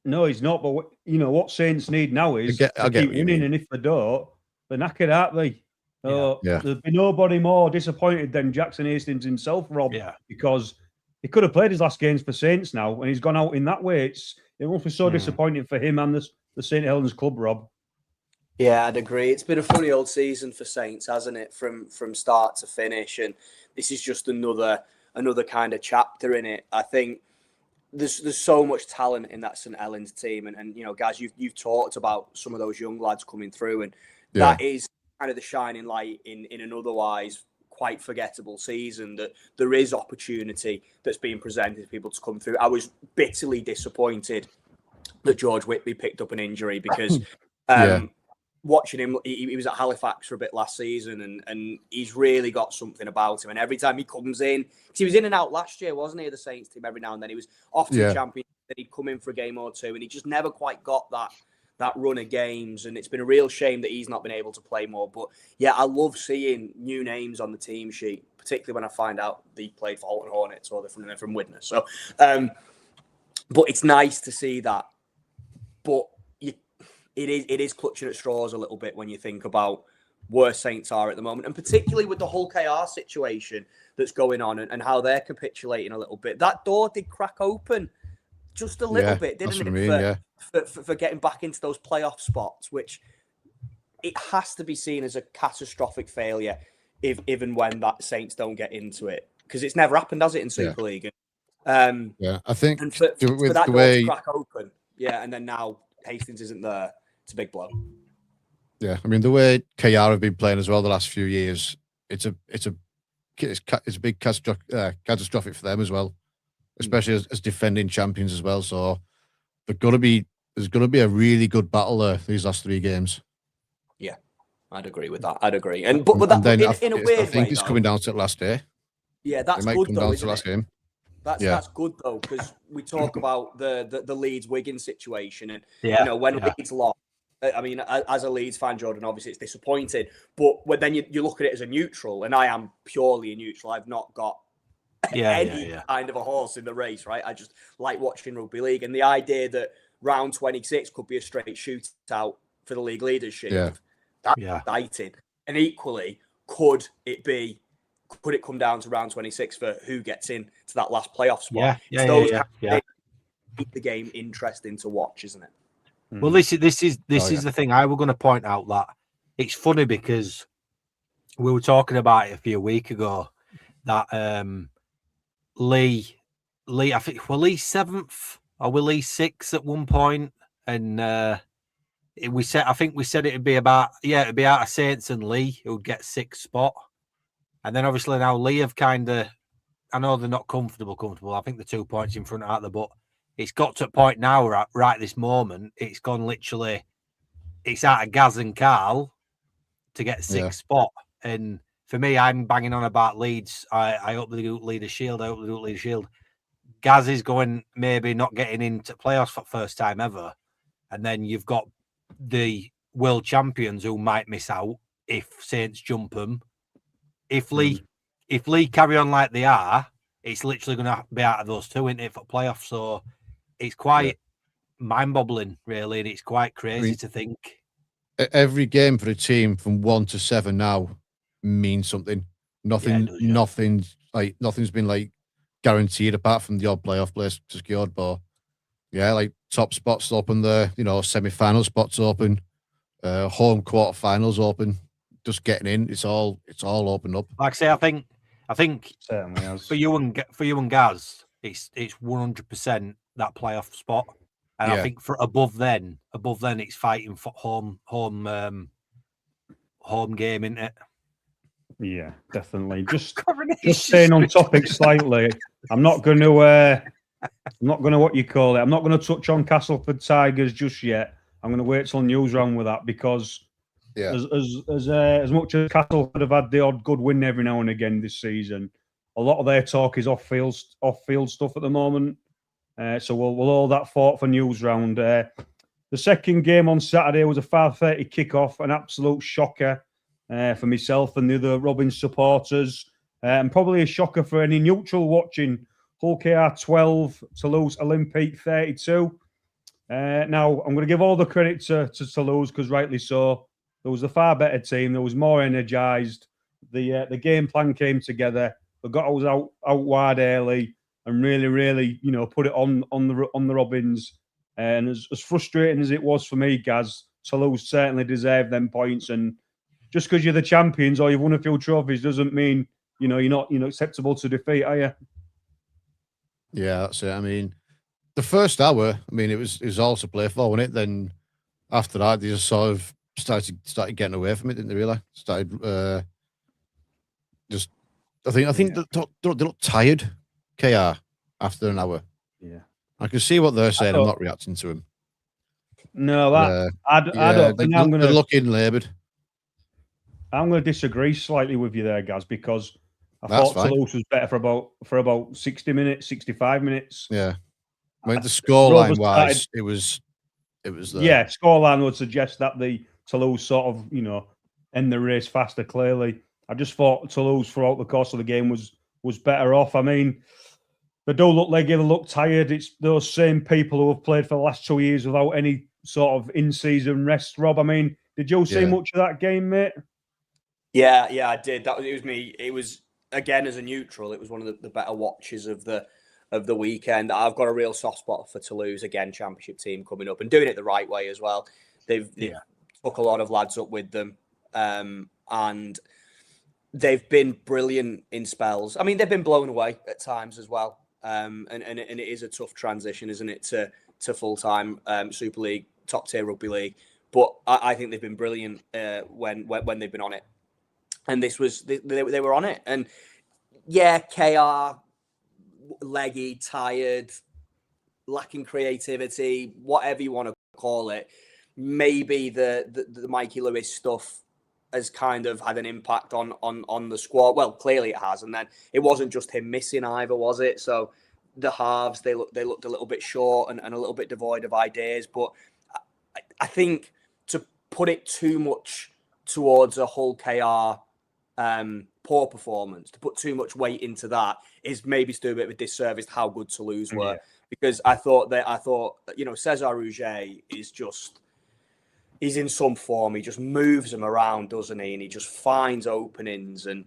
No, he's not. But what Saints need now is to keep winning, and if they don't, they're knackered, aren't they? There'll be nobody more disappointed than Jackson Hastings himself, Rob. Yeah. Because he could have played his last games for Saints now, and he's gone out in that way. It must be so disappointing for him and the St. Helens club, Rob. Yeah, I'd agree. It's been a funny old season for Saints, hasn't it? From start to finish, and this is just another kind of chapter in it. I think there's so much talent in that St Helens team, and you know, guys, you've talked about some of those young lads coming through, and that is kind of the shining light in an otherwise quite forgettable season, that there is opportunity that's being presented to people to come through. I was bitterly disappointed that George Whitby picked up an injury because watching him, he was at Halifax for a bit last season, and he's really got something about him. And every time he comes in, because he was in and out last year, wasn't he, the Saints team? Every now and then he was off to the Champions, then he'd come in for a game or two, and he just never quite got that run of games. And it's been a real shame that he's not been able to play more. But yeah, I love seeing new names on the team sheet, particularly when I find out they played for Holton Hornets or they're from Widnes. So, but it's nice to see that. But it is clutching at straws a little bit when you think about where Saints are at the moment, and particularly with the whole KR situation that's going on and how they're capitulating a little bit. That door did crack open just a little bit, didn't it? For getting back into those playoff spots, which it has to be seen as a catastrophic failure if even when that Saints don't get into it, because it's never happened, has it, in Super League? I think and for that door to crack open, and then now Hastings isn't there. It's a big blow. Yeah, I mean, the way KR have been playing as well the last few years, it's a big catastrophic for them as well, especially as defending champions as well. So there's going to be a really good battle there these last 3 games. Yeah, I'd agree with that. I'd agree. And but that, then in a weird way, I think it's coming down to the last day. Yeah, that's good though. Down to the last game. That's good though, because we talk about the Leeds Wigan situation, and you know, when Leeds lost. I mean, as a Leeds fan, Jordan, obviously it's disappointing. But then you look at it as a neutral, and I am purely a neutral. I've not got any kind of a horse in the race, right? I just like watching rugby league. And the idea that round 26 could be a straight shootout for the league leadership, that's exciting. And equally, could it come down to round 26 for who gets in to that last playoff spot? Keep the game interesting to watch, isn't it? Well, this is the thing I was going to point out, that it's funny because we were talking about it a few weeks ago that Leigh, I think, were Leigh 7th or were Leigh 6th at one point, and we said it'd be out of Saints and Leigh who would get 6th spot, and then obviously now Leigh have kind of, I know they're not comfortable. I think they're 2 points in front out there, but it's got to a point now, right this moment, it's gone literally, it's out of Gaz and Carl to get 6th spot. And for me, I'm banging on about Leeds. I hope they do lead a shield. Gaz is going, maybe not getting into playoffs for the first time ever. And then you've got the world champions who might miss out if Saints jump them. If Leigh carry on like they are, it's literally going to be out of those two, isn't it, for playoffs? So it's quite mind-boggling, really, and it's quite crazy to think. Every game for a team from 1 to 7 now means something. Nothing's been like guaranteed apart from the odd playoff place secured. But like top spots open there, semi-final spots open, home quarterfinals open. Just getting in, it's all opened up. Like I say, I think certainly has. for you and Gaz, it's 100% that playoff spot, and I think for above then it's fighting for home game, isn't it? Yeah, definitely. Just staying on topic slightly. I'm not going to what you call it. I'm not going to touch on Castleford Tigers just yet. I'm going to wait till NEWSROUND with that, because as much as Castleford have had the odd good win every now and again this season, a lot of their talk is off field stuff at the moment. So we'll hold that thought for NEWSROUND. The second game on Saturday was a 5:30 kickoff, an absolute shocker for myself and the other Robin supporters, and probably a shocker for any neutral watching. Hull KR 12, Toulouse Olympique 32. Now, I'm going to give all the credit to Toulouse, because rightly so. There was a far better team. There was more energised. The game plan came together. They got us out wide early and really, put it on the Robins. And as frustrating as it was for me, Gaz, Toulouse certainly deserve them points. And just because you're the champions or you've won a few trophies doesn't mean you're not acceptable to defeat, are you? Yeah, that's it. I mean, the first hour, it was all to play for, wasn't it? Then after that, they just sort of started getting away from it, didn't they? Really started just. I think they look tired. KR after an hour. Yeah, I can see what they're saying. I'm not reacting to them. No, I don't think I'm going to. They're looking laboured. I'm going to disagree slightly with you there, Gaz, because I That's thought fine. Toulouse was better for about 60 minutes, 65 minutes. Yeah, the scoreline wise, it was. Yeah, scoreline would suggest that the Toulouse sort of end the race faster. Clearly, I just thought Toulouse throughout the course of the game was better off. I mean, they do look leggy, they look tired. It's those same people who have played for the last 2 years without any sort of in-season rest. Rob, I mean, did you see much of that game, mate? Yeah, I did. It was me. It was, again, as a neutral, it was one of the better watches of the weekend. I've got a real soft spot for Toulouse, again, championship team coming up and doing it the right way as well. They've took a lot of lads up with them, and they've been brilliant in spells. I mean, they've been blown away at times as well, and it is a tough transition, isn't it, to full-time Super League, top-tier rugby league. But I think they've been brilliant when they've been on it. And this was they were on it, and KR, leggy, tired, lacking creativity, whatever you want to call it. Maybe the Mikey Lewis stuff has kind of had an impact on the squad. Well, clearly it has, and then it wasn't just him missing either, was it? So the halves they looked a little bit short and a little bit devoid of ideas. But I think to put it too much towards a Hull KR poor performance, to put too much weight into that is maybe still a bit of a disservice to how good Toulouse were. Because I thought Cesar Rouget is he's in some form. He just moves them around, doesn't he? And he just finds openings, and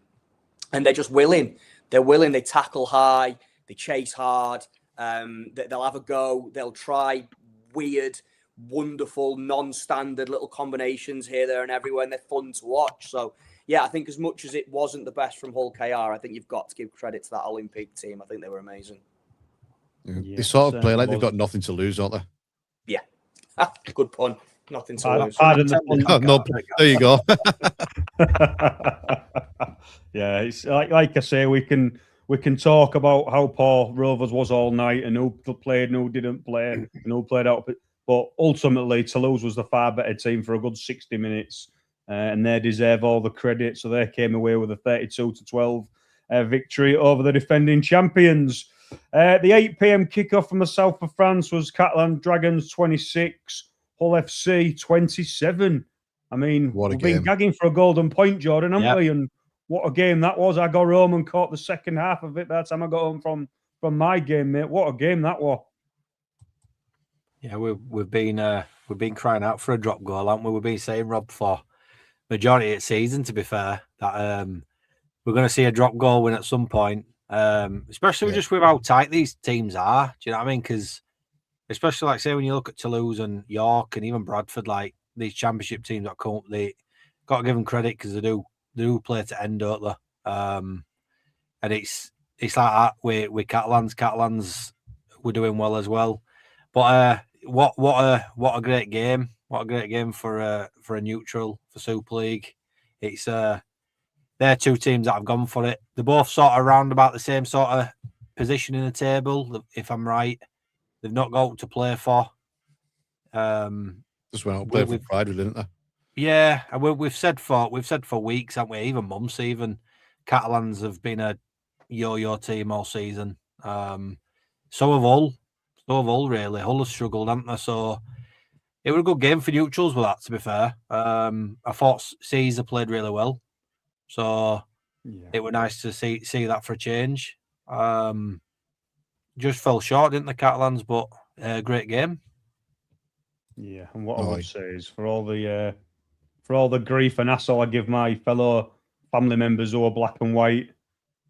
they're just willing. They're willing. They tackle high. They chase hard. They'll have a go. They'll try weird, wonderful, non-standard little combinations here, there, and everywhere, and they're fun to watch. So, I think as much as it wasn't the best from Hull KR, I think you've got to give credit to that Olympic team. I think they were amazing. They sort of play like they've got nothing to lose, don't they? Yeah. Good pun. Nothing to lose. There you go. Yeah, it's like I say, we can talk about how poor Rovers was all night and who played and who didn't play and who played out. But ultimately, Toulouse was the far better team for a good 60 minutes, and they deserve all the credit. So they came away with a 32-12 victory over the defending champions. The 8 p.m. kickoff from the south of France was Catalan Dragons 26, Hull FC 27. I mean, we've been gagging for a golden point, Jordan, haven't we? And what a game that was. I got home and caught the second half of it. By the time I got home from my game, mate. What a game that was. Yeah, we've been crying out for a drop goal, haven't we? We've been saying, Rob, for majority of the season, to be fair, that we're going to see a drop goal win at some point, especially just with how tight these teams are. Do you know what I mean? Because especially, like, say, when you look at Toulouse and York and even Bradford, like these championship teams that come up, they got to give them credit because they do play to end, don't they? And it's like that with Catalans. Catalans were doing well as well. But what a great game! What a great game for a neutral for Super League. It's they're two teams that have gone for it. They're both sort of around about the same sort of position in the table, if I'm right. They've not got out to play for. Just went out and played for pride, didn't they? Yeah, and we've said for weeks, haven't we? Even months, even Catalans have been a yo-yo team all season. So have Hull. Really. Hull has struggled, haven't they? So it was a good game for neutrals with that, to be fair. I thought Caesar played really well. So it was nice to see that for a change. Just fell short, didn't the Catalans? But great game. Yeah, and what I would say is for all the grief and hassle I give my fellow family members who are black and white,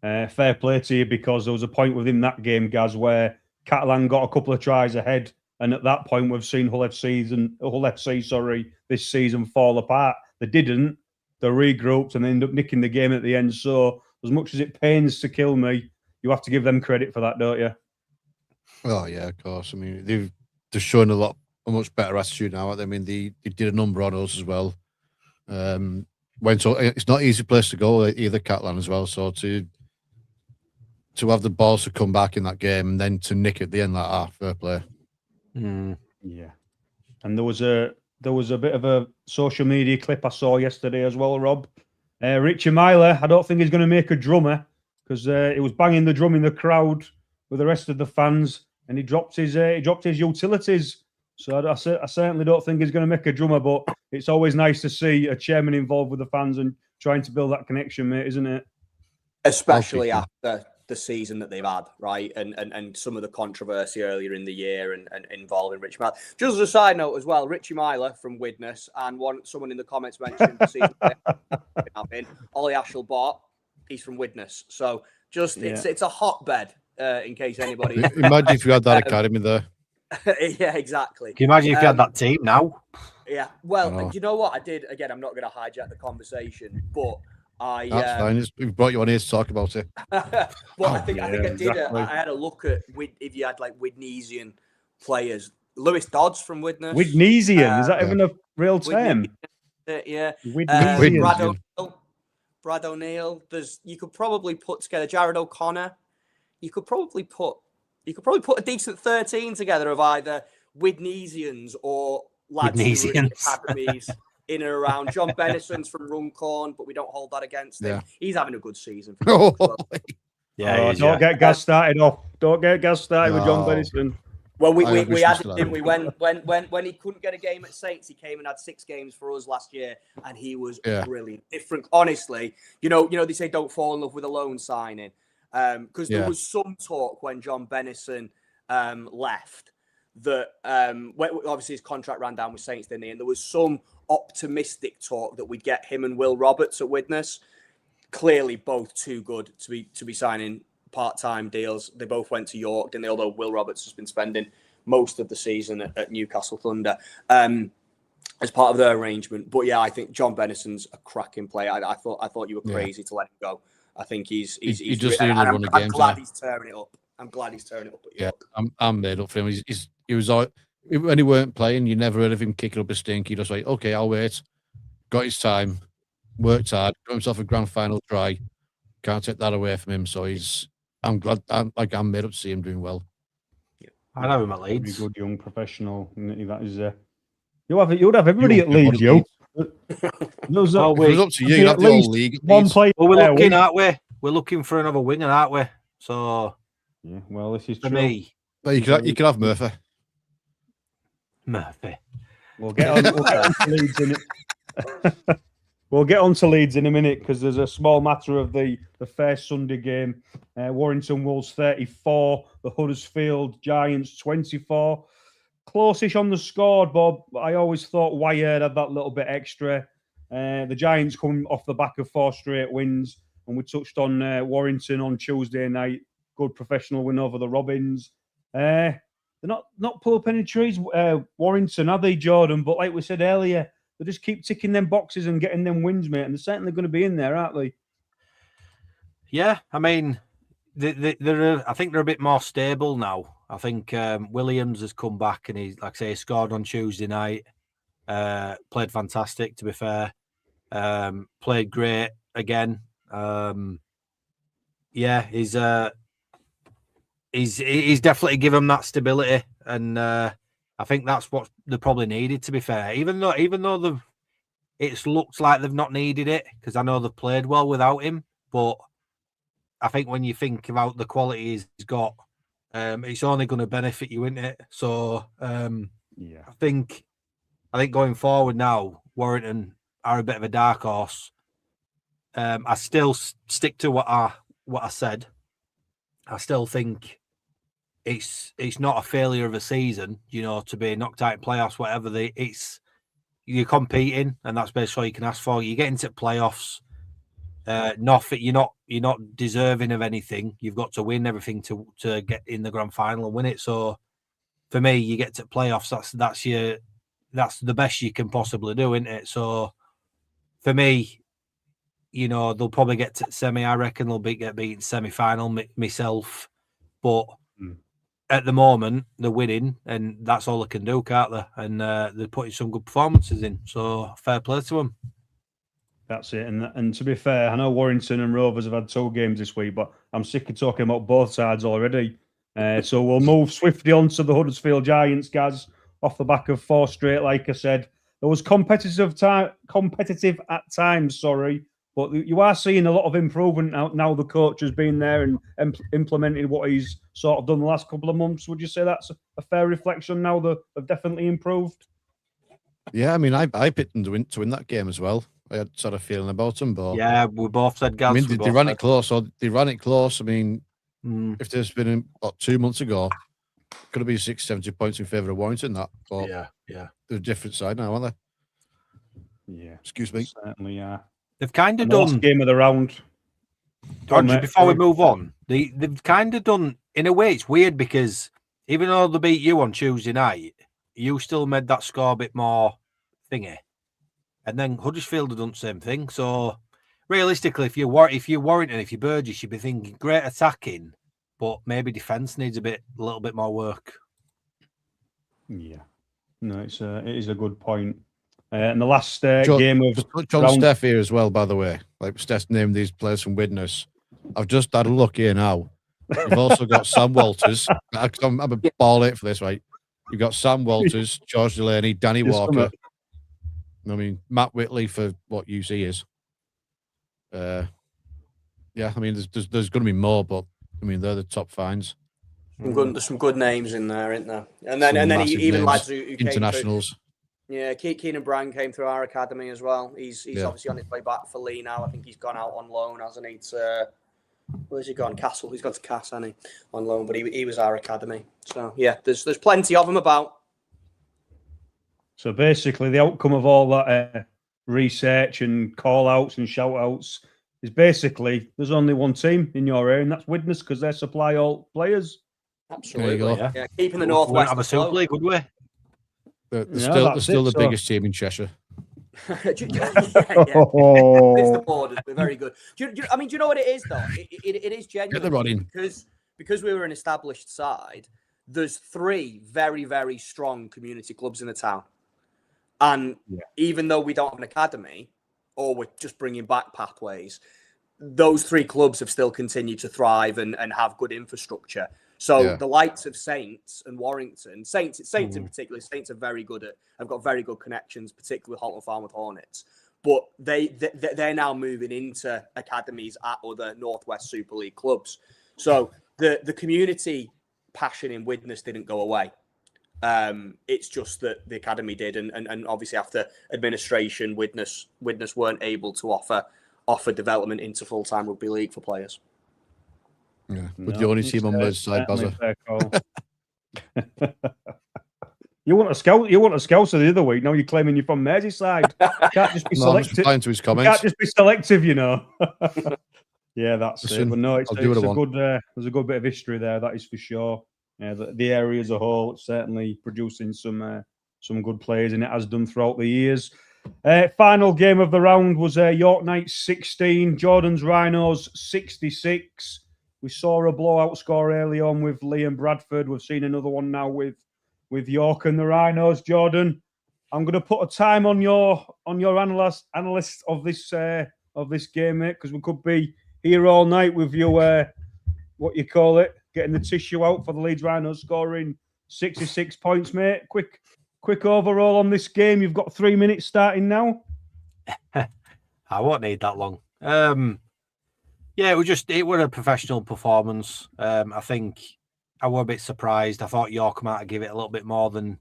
fair play to you, because there was a point within that game, Gaz, where Catalan got a couple of tries ahead And at that point, we've seen Hull FC, this season fall apart. They didn't. They regrouped and they ended up nicking the game at the end. So as much as it pains to kill me, you have to give them credit for that, don't you? Oh yeah, of course. I mean, they're showing a much better attitude now. I mean, they did a number on us as well. It's not an easy place to go either, Catalan as well. So to have the balls to come back in that game and then to nick at the end like that, fair play. Yeah, and there was a bit of a social media clip I saw yesterday as well, Rob. Richie Myler, I don't think he's going to make a drummer because he was banging the drum in the crowd with the rest of the fans, and he dropped his utilities. So I certainly don't think he's going to make a drummer, but it's always nice to see a chairman involved with the fans and trying to build that connection, mate, isn't it? Especially after the season that they've had, right? And some of the controversy earlier in the year and involving Richie Myler. Just as a side note as well, Richie Myler from Widnes, and someone in the comments mentioned the season having Ollie Ashelbart, he's from Widnes. So it's a hotbed in case anybody. Imagine if you had that academy there. Yeah, exactly. Can you imagine if you had that team now? Yeah. Well, you know what I did? Again, I'm not going to hijack the conversation, but that's fine. We've brought you on here to talk about it. I think I did. Exactly. I had a look at if you had like Widnesian players. Lewis Dodds from Widnes. Widnesian, is that even a real term? Yeah. Widnesian. Brad O'Neill. You could probably put together Jared O'Connor. You could probably put a decent 13 together of either Widnesians or lads who were in academies in and around. John Bennison's from Runcorn, but we don't hold that against him. He's having a good season. Don't get gas started off. Don't get gas started with John Bennison. Well, we had it, didn't we? When he couldn't get a game at Saints, he came and had 6 games for us last year, and he was brilliant. Different, honestly. You know, they say don't fall in love with a loan signing. Because there was some talk when John Bennison left that obviously his contract ran down with Saints, didn't he? And there was some optimistic talk that we'd get him and Will Roberts at Widnes. Clearly, both too good to be signing part-time deals. They both went to York, didn't they? Although Will Roberts has been spending most of the season at Newcastle Thunder as part of their arrangement. But yeah, I think John Bennison's a cracking player. I thought you were crazy to let him go. I think he's just I'm glad he's tearing it up. I'm glad he's tearing it up. Yeah, I'm made up for him. He was like, when he weren't playing, you never heard of him kicking up a stink. He just like, okay, I'll wait. Got his time, worked hard, got himself a grand final try. Can't take that away from him. So I'm glad. I'm made up to see him doing well. Yeah. I know him at Leeds. Very good young professional. That is. You would have everybody at Leeds, yo. It was up to you. You have the whole league. One player. Well, we're looking, aren't we? We're looking for another winger, aren't we? So, yeah. Well, this is for true. me. Well, you can have Murphy. We'll get on to Leeds in it. We'll get on to Leeds in a minute because there's a small matter of the first Sunday game. Warrington Wolves 34, the Huddersfield Giants 24. Close-ish on the score, Bob. I always thought Wyatt had that little bit extra. The Giants come off the back of 4 straight wins, and we touched on Warrington on Tuesday night. Good professional win over the Robins. They're not pull up any trees, Warrington, are they, Jordan? But like we said earlier, they just keep ticking them boxes and getting them wins, mate. And they're certainly going to be in there, aren't they? Yeah, I mean, I think they're a bit more stable now. I think Williams has come back and he scored on Tuesday night. Played fantastic, to be fair. Played great again. He's definitely given them that stability, and I think that's what they probably needed, to be fair. Even though it's looked like they've not needed it, because I know they've played well without him, but I think when you think about the quality he's got, it's only going to benefit you, isn't it? So I think going forward now, Warrington are a bit of a dark horse. I still stick to what I said. I still think it's not a failure of a season, to be knocked out in playoffs, whatever. You're competing, and that's basically all you can ask for. You get into playoffs. You're not deserving of anything. You've got to win everything to get in the grand final and win it. So for me, you get to playoffs. That's the best you can possibly do, isn't it? So for me, they'll probably get to semi. I reckon they'll get beaten semi-final myself, but at the moment they're winning, and that's all they can do, can't they? And they're putting some good performances in. So fair play to them. That's it. And to be fair, I know Warrington and Rovers have had 2 games this week, but I'm sick of talking about both sides already. So we'll move swiftly on to the Huddersfield Giants, guys, off the back of 4 straight, like I said. It was competitive at times, but you are seeing a lot of improvement now the coach has been there and implemented what he's sort of done the last couple of months. Would you say that's a fair reflection now that they've definitely improved? Yeah, I mean, I picked them to win that game as well. I had sort of feeling about them, but yeah, we both said Gaz. I mean, they ran it close. They ran it close. I mean, if there's been 2 months ago, could have been 70 points in favour of Warrington. That, but yeah, they're a different side now, aren't they? Yeah, excuse me. Certainly, yeah. They've kind of done last game of the round. Before we move on, they've kind of done, in a way, it's weird because even though they beat you on Tuesday night, you still made that score a bit more thingy. And then Huddersfield have done the same thing. So realistically, if you're Warrington, if you're Burgess, you'd be thinking great attacking, but maybe defence needs a little bit more work. Yeah, no, it is a good point. And the last game of John Steph here as well, by the way. Like Steph named these players from Widnes. I've just had a look here now. You've also got Sam Walters. I'm a ball late for this, right? You've got Sam Walters, George Delaney, Danny Walker. I mean, Matt Whitley for what UC is. Yeah, I mean, there's going to be more, but I mean, they're the top finds. There's some good names in there, isn't there? And then even lads who internationals. Keenan Brand came through our academy as well. He's obviously on his way back for Leigh now. I think he's gone out on loan, hasn't he? Where's he gone? Castle. He's gone to Cass, hasn't he? On loan, but he was our academy. So yeah, there's plenty of them about. So basically, the outcome of all that research and call-outs and shout-outs is basically there's only one team in your area, and that's Widnes, because they supply all players. Absolutely, yeah. Keeping the Northwest. Have a Super League, would we? They're still the biggest team in Cheshire. It's the borders. We're very good. Do you know what it is, though? It is genuine because we were an established side. There's 3 very, very strong community clubs in the town. And even though we don't have an academy, or we're just bringing back pathways, those 3 clubs have still continued to thrive and have good infrastructure. So the likes of Saints and Warrington, Saints in particular, Saints are very good have got very good connections, particularly with Halton Farm with Hornets. But they're now moving into academies at other Northwest Super League clubs. So the community passion in Widnes didn't go away. It's just that the academy did, and obviously after administration, Widnes weren't able to offer development into full-time rugby league for players. Yeah, with the only team on Merseyside, buzzer. You want a scouser the other week. Now you're claiming you're from Merseyside. You can't just be selective. I'm to his comments. You can't just be selective, Yeah, that's it. But no, there's a good bit of history there. That is for sure. The area as a whole, it's certainly producing some good players, and it has done throughout the years. Final game of the round was York Knights 16, Jordan's Rhinos 66. We saw a blowout score early on with Leigh and Bradford. We've seen another one now with York and the Rhinos. Jordan, I'm going to put a time on your analyst of this game, mate, because we could be here all night with you. What you call it? Getting the tissue out for the Leeds Rhinos, scoring 66 points, mate. Quick overall on this game. You've got 3 minutes starting now. I won't need that long. Yeah, it was a professional performance. I think I was a bit surprised. I thought York might have given it a little bit more than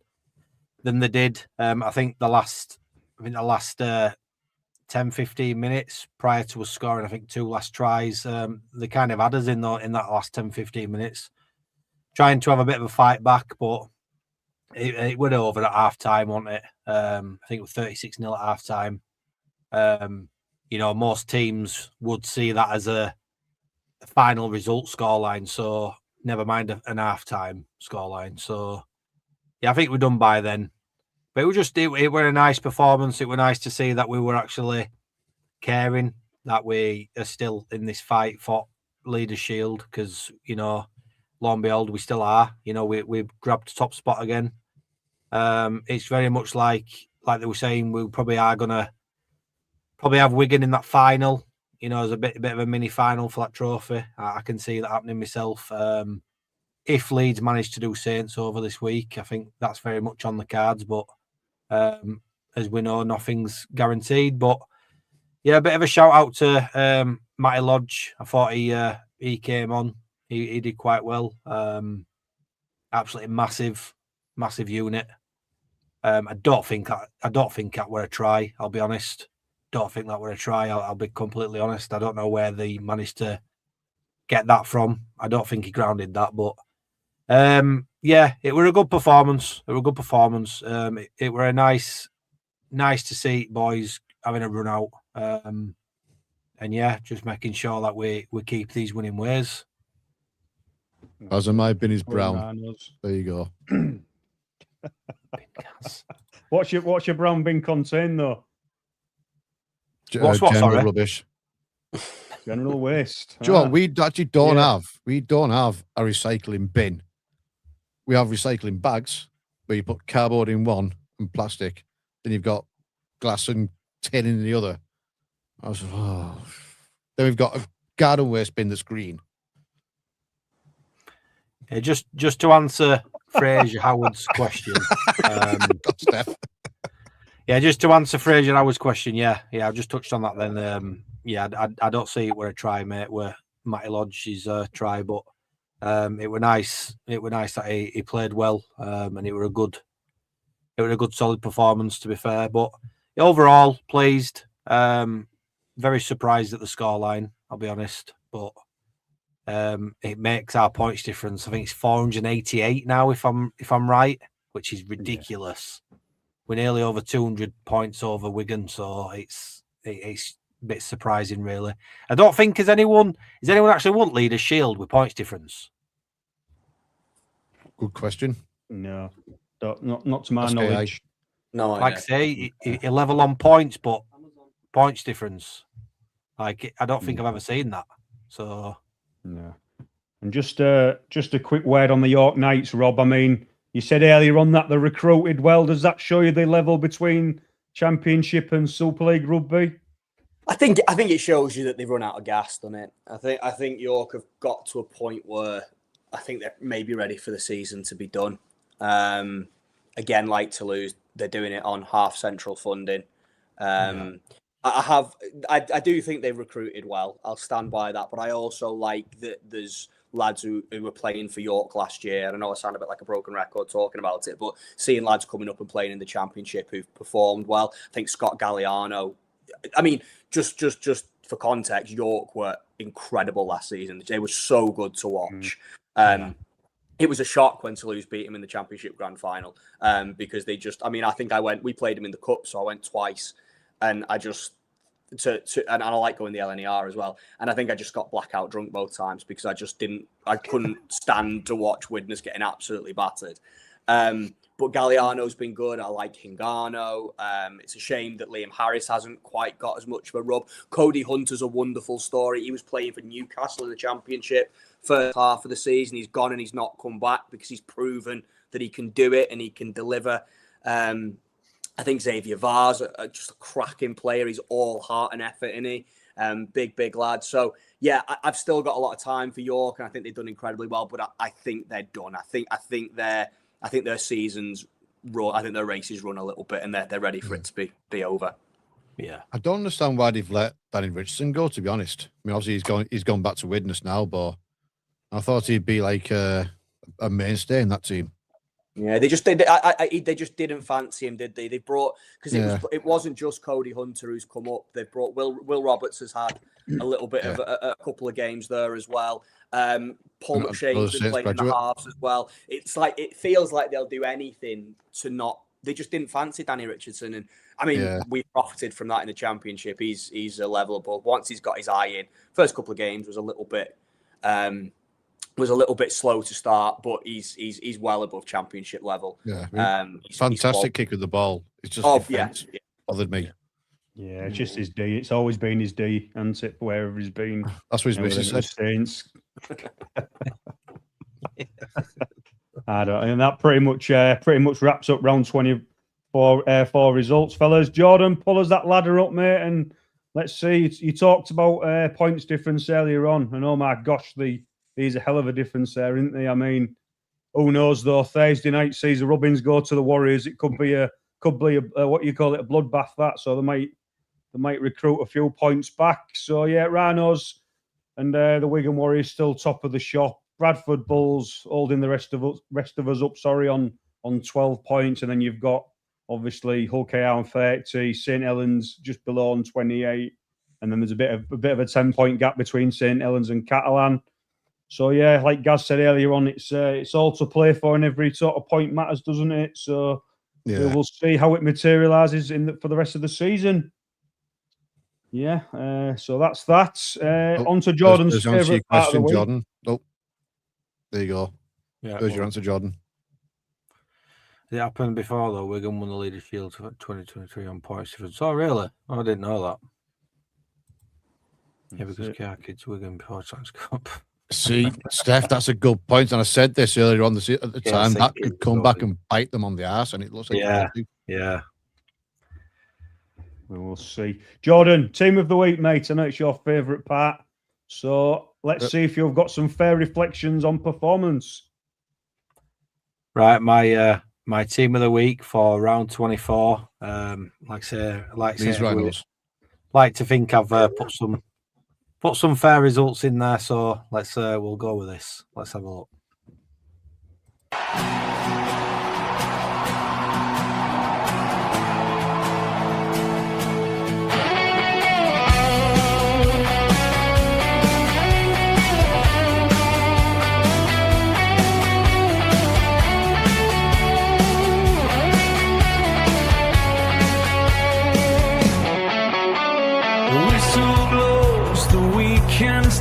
they did. I think the last 10, 15 minutes prior to us scoring, I think 2 last tries, they kind of had us in that last 10, 15 minutes, trying to have a bit of a fight back, but it went over at half time, wasn't it? I think it was 36-0 at half time. Most teams would see that as a final result scoreline, so never mind an half time scoreline. So I think we're done by then. But it were a nice performance. It were nice to see that we were actually caring, that we are still in this fight for Leaders' Shield, because, you know, lo and behold, we still are. You know, we've grabbed the top spot again. It's very much like they were saying, we probably are gonna have Wigan in that final. You know, as a bit of a mini final for that trophy. I can see that happening myself. If Leeds manage to do Saints over this week, I think that's very much on the cards. But as we know, nothing's guaranteed. But yeah, a bit of a shout out to Matty Lodge. I thought he came on. He did quite well. Absolutely massive unit. I don't think that were a try. I'll be honest. Don't think that were a try. I'll be completely honest. I don't know where they managed to get that from. I don't think he grounded that, but yeah, it were a good performance. It were a nice to see boys having a run out. And yeah, just making sure that we keep these winning ways. As am I, Binny's brown. There you go. What's your brown bin contain though? What's what? General Sorry, rubbish. General waste. Do you know what? We actually don't have. We don't have a recycling bin. We have recycling bags where you put cardboard in one and plastic. Then you've got glass and tin in the other. I was Then we've got a garden waste bin that's green. Yeah, just to answer Fraser Howard's question. Yeah, just to answer Fraser Howard's question. Yeah, I just touched on that then. Yeah, I don't see it were a try, mate. Where Matty Lodge's try, but it were nice. It were nice that he played well, and it were a good solid performance, to be fair. But overall, pleased. Very surprised at the scoreline, I'll be honest, but it makes our points difference. I think it's 488 now, if I'm right, which is ridiculous. Yeah. We're nearly over 200 points over Wigan, so it's a bit surprising, really. I don't think has anyone actually won Leaders' Shield with points difference? Good question. No, not to my knowledge. No, like I say, you level on points, but points difference. Like, I don't think I've ever seen that. So no. And just a quick word on the York Knights, Rob. I mean, you said earlier on that they recruited well. Does that show you the level between Championship and Super League rugby? I think it shows you that they've run out of gas, doesn't it? I think York have got to a point where I think they're maybe ready for the season to be done. Again, like Toulouse, they're doing it on half central funding. I do think they've recruited well. I'll stand by that. But I also like that there's lads who were playing for York last year. I know I sound a bit like a broken record talking about it, but seeing lads coming up and playing in the Championship who've performed well. I think Scott Galliano. I mean, just for context, York were incredible last season. They were so good to watch. It was a shock when Toulouse beat him in the Championship Grand Final because they just. I mean, I think we played him in the Cup, so I went twice. And I just and I like going the LNER as well. And I think I just got blackout drunk both times because I couldn't stand to watch Widnes getting absolutely battered. But Galliano's been good. I like Hingano. It's a shame that Liam Harris hasn't quite got as much of a rub. Cody Hunter's a wonderful story. He was playing for Newcastle in the Championship first half of the season. He's gone and he's not come back because he's proven that he can do it and he can deliver. I think Xavier Vars, just a cracking player. He's all heart and effort, isn't he? Big lad. So yeah, I've still got a lot of time for York, and I think they've done incredibly well. But I think they're done. I think their seasons run. I think their races run a little bit, and they're ready for it to be over. Yeah, I don't understand why they've let Danny Richardson go. To be honest, I mean, obviously he's gone back to Widnes now, but I thought he'd be like a mainstay in that team. Yeah, they just didn't fancy him, did they? They brought because it wasn't just Cody Hunter who's come up. They brought Will Roberts has had a little bit of a couple of games there as well. Paul McShane's been playing in the halves as well. It's like it feels like they'll do anything to not. They just didn't fancy Danny Richardson, and I mean we profited from that in the Championship. He's a level above. Once he's got his eye in, first couple of games was a little bit. was a little bit slow to start, but he's well above championship level. Yeah, He's fantastic kick with the ball. It's just defense bothered me. Yeah, it's just his D. It's always been his D, and it wherever he's been. That's what his missus said. Saints. I don't, and that pretty much wraps up round 24 for results, fellas. Jordan, pull us that ladder up, mate, and let's see. You talked about points difference earlier on, and oh my gosh, there's a hell of a difference there, isn't there? I mean, who knows though? Thursday night sees the Robins go to the Warriors. It could be a what you call it, a bloodbath. That so they might recruit a few points back. So yeah, Rhinos and the Wigan Warriors still top of the shop. Bradford Bulls holding the rest of us up. Sorry, on 12 points, and then you've got obviously Hull KR on 30, St Helens just below on 28, and then there's a bit of a 10-point gap between St Helens and Catalan. So yeah, like Gaz said earlier on, it's all to play for, and every sort of point matters, doesn't it? So we'll see how it materialises for the rest of the season. Yeah, so that's that. On to Jordan's favourite part of the week. Jordan. Oh, there you go. Yeah, there's your answer, Jordan. It happened before though. Wigan won the Leaders' Shield for 2023 on points difference. Oh really? I didn't know that. Yeah, because KR Kids Wigan before Chance Cup. See, Steph, that's a good point. And I said this earlier on at the time. That could come back and bite them on the arse, and it looks like yeah. We will see. Jordan, team of the week, mate. I know it's your favourite part. So let's see if you've got some fair reflections on performance. Right, my team of the week for round 24. Like to think I've put some fair results in there. So we'll go with this. Let's have a look.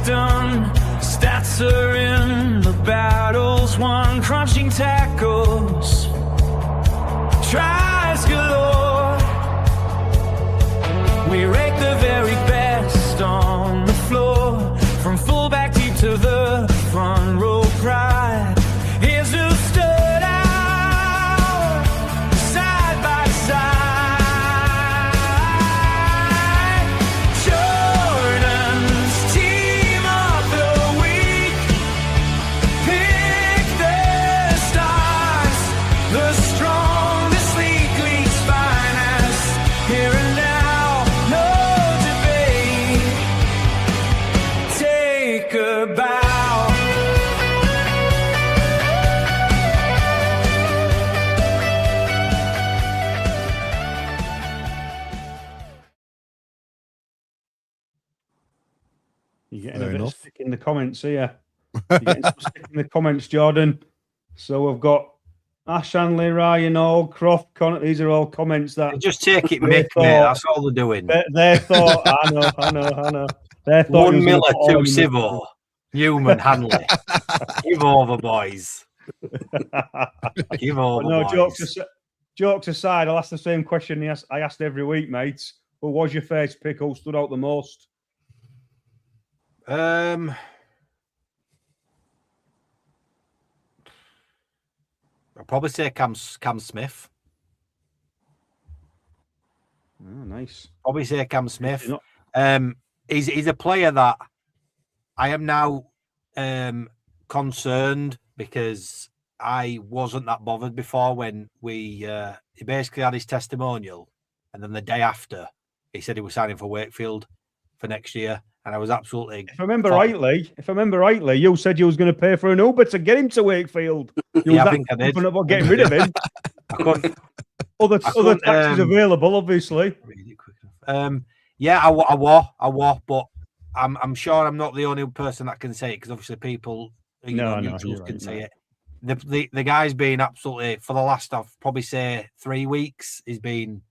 Done. Stats are in, the battles won, crunching tackles, tries galore. We rate the very best on the floor, from fullback deep to the front row pride. Here's who stood out side by side. You're getting a bit of stick in the comments here. You're getting some stick in the comments, Jordan. So we've got Ash Hanley, Ryan, Croft, Connor. These are all comments that just take it, Mick, mate. That's all they're doing. They thought, I know. They thought 1 Miller, 2 Sivo, Newman, Hanley. Give over, boys. Give over, boys. Jokes aside, I'll ask the same question I asked every week, mates. Who was your first pick? Who stood out the most? I'd probably say Cam Smith. Oh, nice. Probably say Cam Smith. He's a player that I am now concerned, because I wasn't that bothered before when he basically had his testimonial, and then the day after he said he was signing for Wakefield for next year. And I was absolutely. If I remember rightly, you said you was going to pay for an Uber to get him to Wakefield. I think I did. About getting rid of him. Other taxis available, obviously. I war, but I'm sure I'm not the only person that can say it, because obviously people, can say it. The guy's been absolutely, for the last, I've probably say 3 weeks, he's been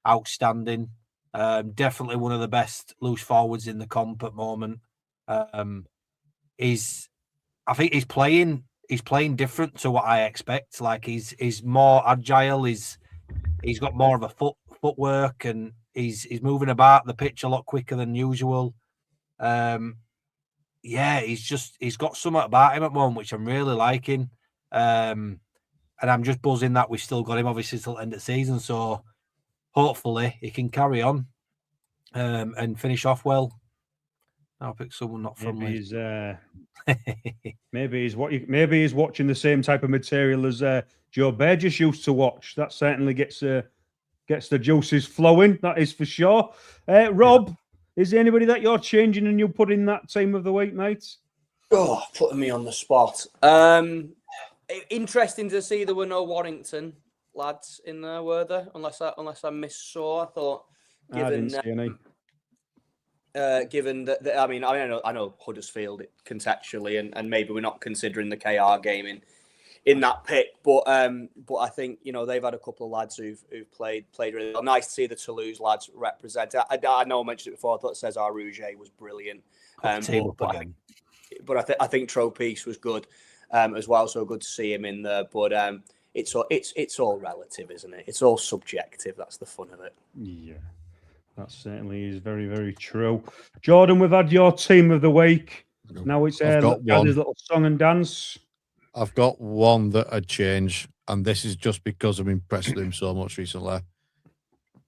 outstanding. Definitely one of the best loose forwards in the comp at the moment. I'm I think he's playing different to what I expect. Like he's more agile. He's got more of a footwork, and he's moving about the pitch a lot quicker than usual. He's got something about him at the moment which I'm really liking. And I'm just buzzing that we've still got him obviously till the end of the season. So hopefully he can carry on and finish off well. I'll pick someone not from Leigh. Maybe he's watching the same type of material as Joe Burgess used to watch. That certainly gets the juices flowing. That is for sure. Rob, is there anybody that you're changing and you put in that team of the week, mate? Oh, putting me on the spot. Interesting to see there were no Warrington lads in there, were there? Unless I missaw. I thought, I didn't see any. Given that, I know Huddersfield contextually, and maybe we're not considering the KR game in that pick, but I think they've had a couple of lads who've played really well. Nice to see the Toulouse lads represent. I know I mentioned it before. I thought Cesar Rouge was brilliant, but I think Tropiece was good as well. So good to see him in there. But it's all relative, isn't it? It's all subjective. That's the fun of it. Yeah. That certainly is very, very true. Jordan, we've had your team of the week. Now it's his little song and dance. I've got one that I'd change, and this is just because I've been impressed with him so much recently.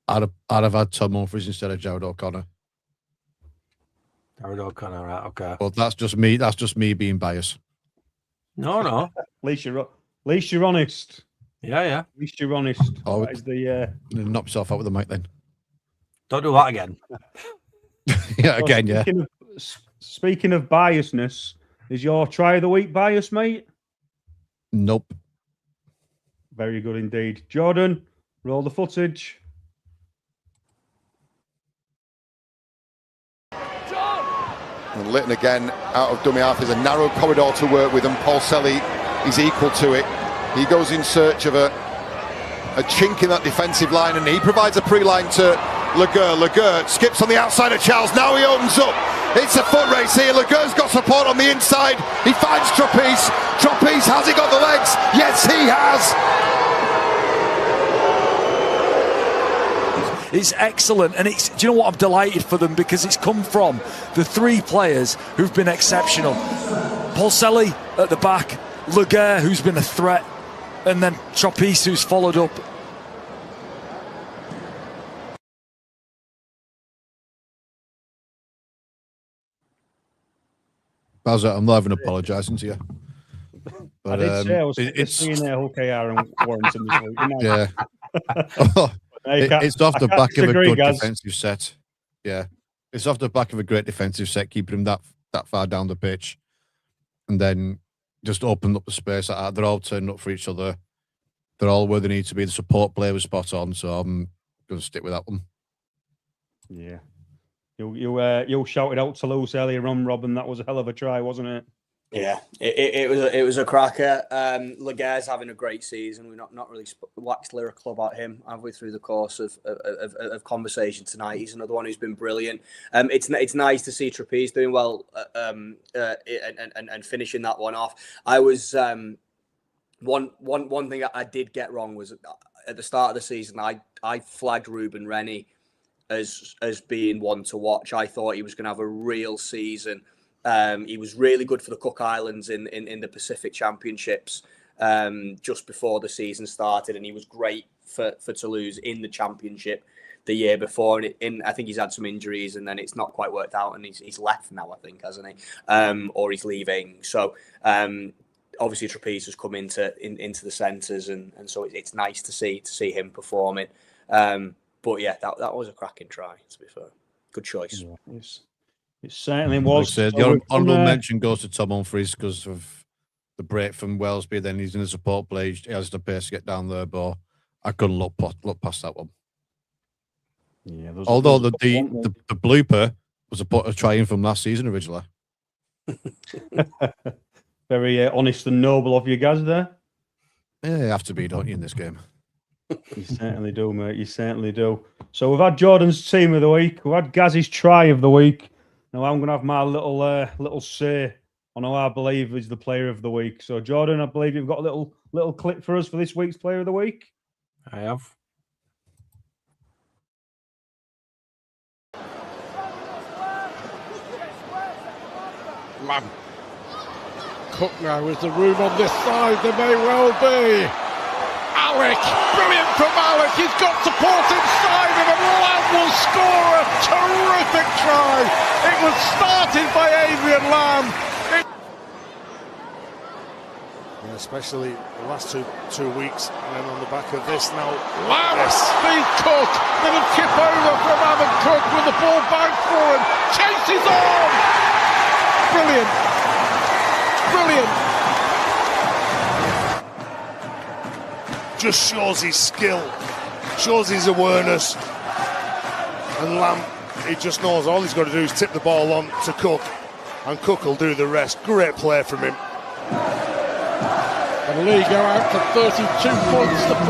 I'd have had Tom Humphries instead of Jared O'Connor. Jared O'Connor, right? Okay. But that's just me. That's just me being biased. No. At least you're honest. Yeah. At least you're honest. Oh, that is the knock yourself out with the mic then. Don't do that again. Yeah, again, yeah. Speaking of biasness, is your try of the week bias, mate? Nope. Very good indeed. Jordan, roll the footage. And Litton again out of dummy half. There's a narrow corridor to work with, and Paul Selly is equal to it. He goes in search of a chink in that defensive line, and he provides a pre-line to Laguerre. Laguerre skips on the outside of Charles. Now he opens up. It's a foot race here. Laguerre's got support on the inside. He finds Tropiece. Tropiece, has he got the legs? Yes, he has. It's excellent, and do you know what? I'm delighted for them because it's come from the three players who've been exceptional. Paul Selly at the back, Laguerre, who's been a threat, and then Tropiece, who's followed up. Bazza, I'm not even apologising to you. I But, did say I was seeing Hull KR and Warrington this week. Yeah. It's off the back of a good defensive set. Yeah. It's off the back of a great defensive set, keeping him that far down the pitch. And then just open up the space. They're all turning up for each other. They're all where they need to be. The support play was spot on, so I'm going to stick with that one. Yeah. You shouted out Toulouse earlier on, Rob, and that was a hell of a try, wasn't it? Yeah, it was a cracker. Laguerre's having a great season. We've not really waxed lyrical about him, have we, through the course of conversation tonight? He's another one who's been brilliant. It's nice to see Tropiece doing well and finishing that one off. I was one thing I did get wrong was at the start of the season. I flagged Ruben Rennie as being one to watch. I thought he was going to have a real season. He was really good for the Cook Islands in the Pacific Championships just before the season started, and he was great for Toulouse in the Championship the year before. And I think he's had some injuries, and then it's not quite worked out, and he's left now, I think, hasn't he? Or he's leaving. So obviously Tropiece has come into the centres, and so it's nice to see him performing. But yeah, that was a cracking try, to be fair. Good choice. Yeah, it certainly was. Like the honourable mention goes to Tom Humphries because of the break from Wellesby. Then he's in the support play. He has the pace to get down there, but I couldn't look past that one. Yeah. Although the blooper was a try-in from last season originally. Very honest and noble of you guys there. Yeah, you have to be, don't you, in this game? You certainly do, mate. You certainly do. So we've had Jordan's team of the week. We've had Gaz's try of the week. Now I'm going to have my little say I know I believe is the player of the week. So, Jordan, I believe you've got a little clip for us for this week's player of the week. I have. Lamb. Cook now is the room on this side. There may well be. Alec, brilliant from Alec. He's got support inside him, and Lamb will score a terrific try. It was started by Adrian Lamb. Yeah, especially the last two weeks, and then on the back of this now. Lamb beat Cook. Little chip over from Adam Cook with the ball back for him. Chases on. Brilliant. Brilliant. Just shows his skill, shows his awareness, and Lamb, he just knows all he's got to do is tip the ball on to Cook, and Cook will do the rest. Great play from him. And Leigh go out for 32 points to 4.